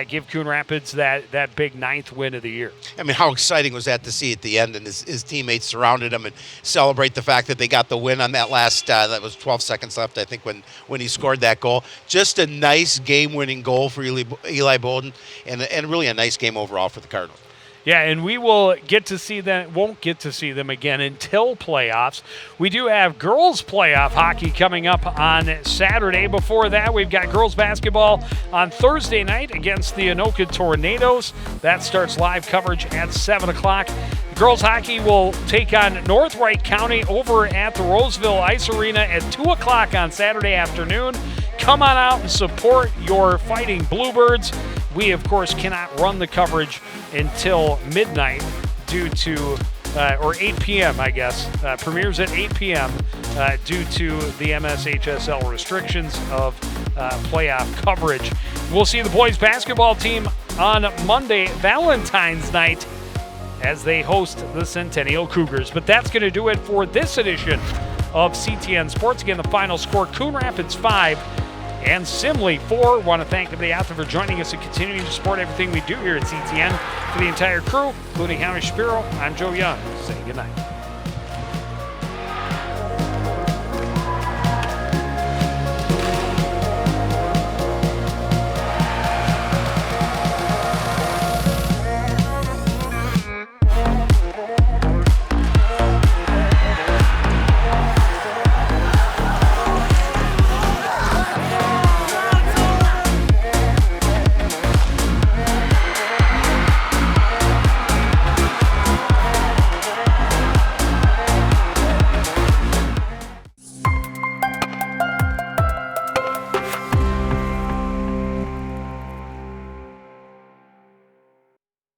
Give Coon Rapids that big 9th win of the year. I mean, how exciting was that to see at the end, and his teammates surrounded him and celebrate the fact that they got the win on that last, that was 12 seconds left, I think, when he scored that goal. Just a nice game-winning goal for Eli Bowden, and really a nice game overall for the Cardinals. Yeah, and we will get to see them, won't get to see them again until playoffs. We do have girls playoff hockey coming up on Saturday. Before that, we've got girls basketball on Thursday night against the Anoka Tornadoes. That starts live coverage at 7 o'clock. Girls hockey will take on North Wright County over at the Roseville Ice Arena at 2 o'clock on Saturday afternoon. Come on out and support your Fighting Bluebirds. We, of course, cannot run the coverage until midnight due to, or 8 p.m., I guess. Premieres at 8 p.m. Due to the MSHSL restrictions of playoff coverage. We'll see the boys basketball team on Monday, Valentine's night, as they host the Centennial Cougars. But that's going to do it for this edition of CTN Sports. Again, the final score, Coon Rapids 5 and Simley 4. Want to thank everybody out there for joining us and continuing to support everything we do here at CTN. For the entire crew, including Howie Shapiro, I'm Joe Young. Say goodnight.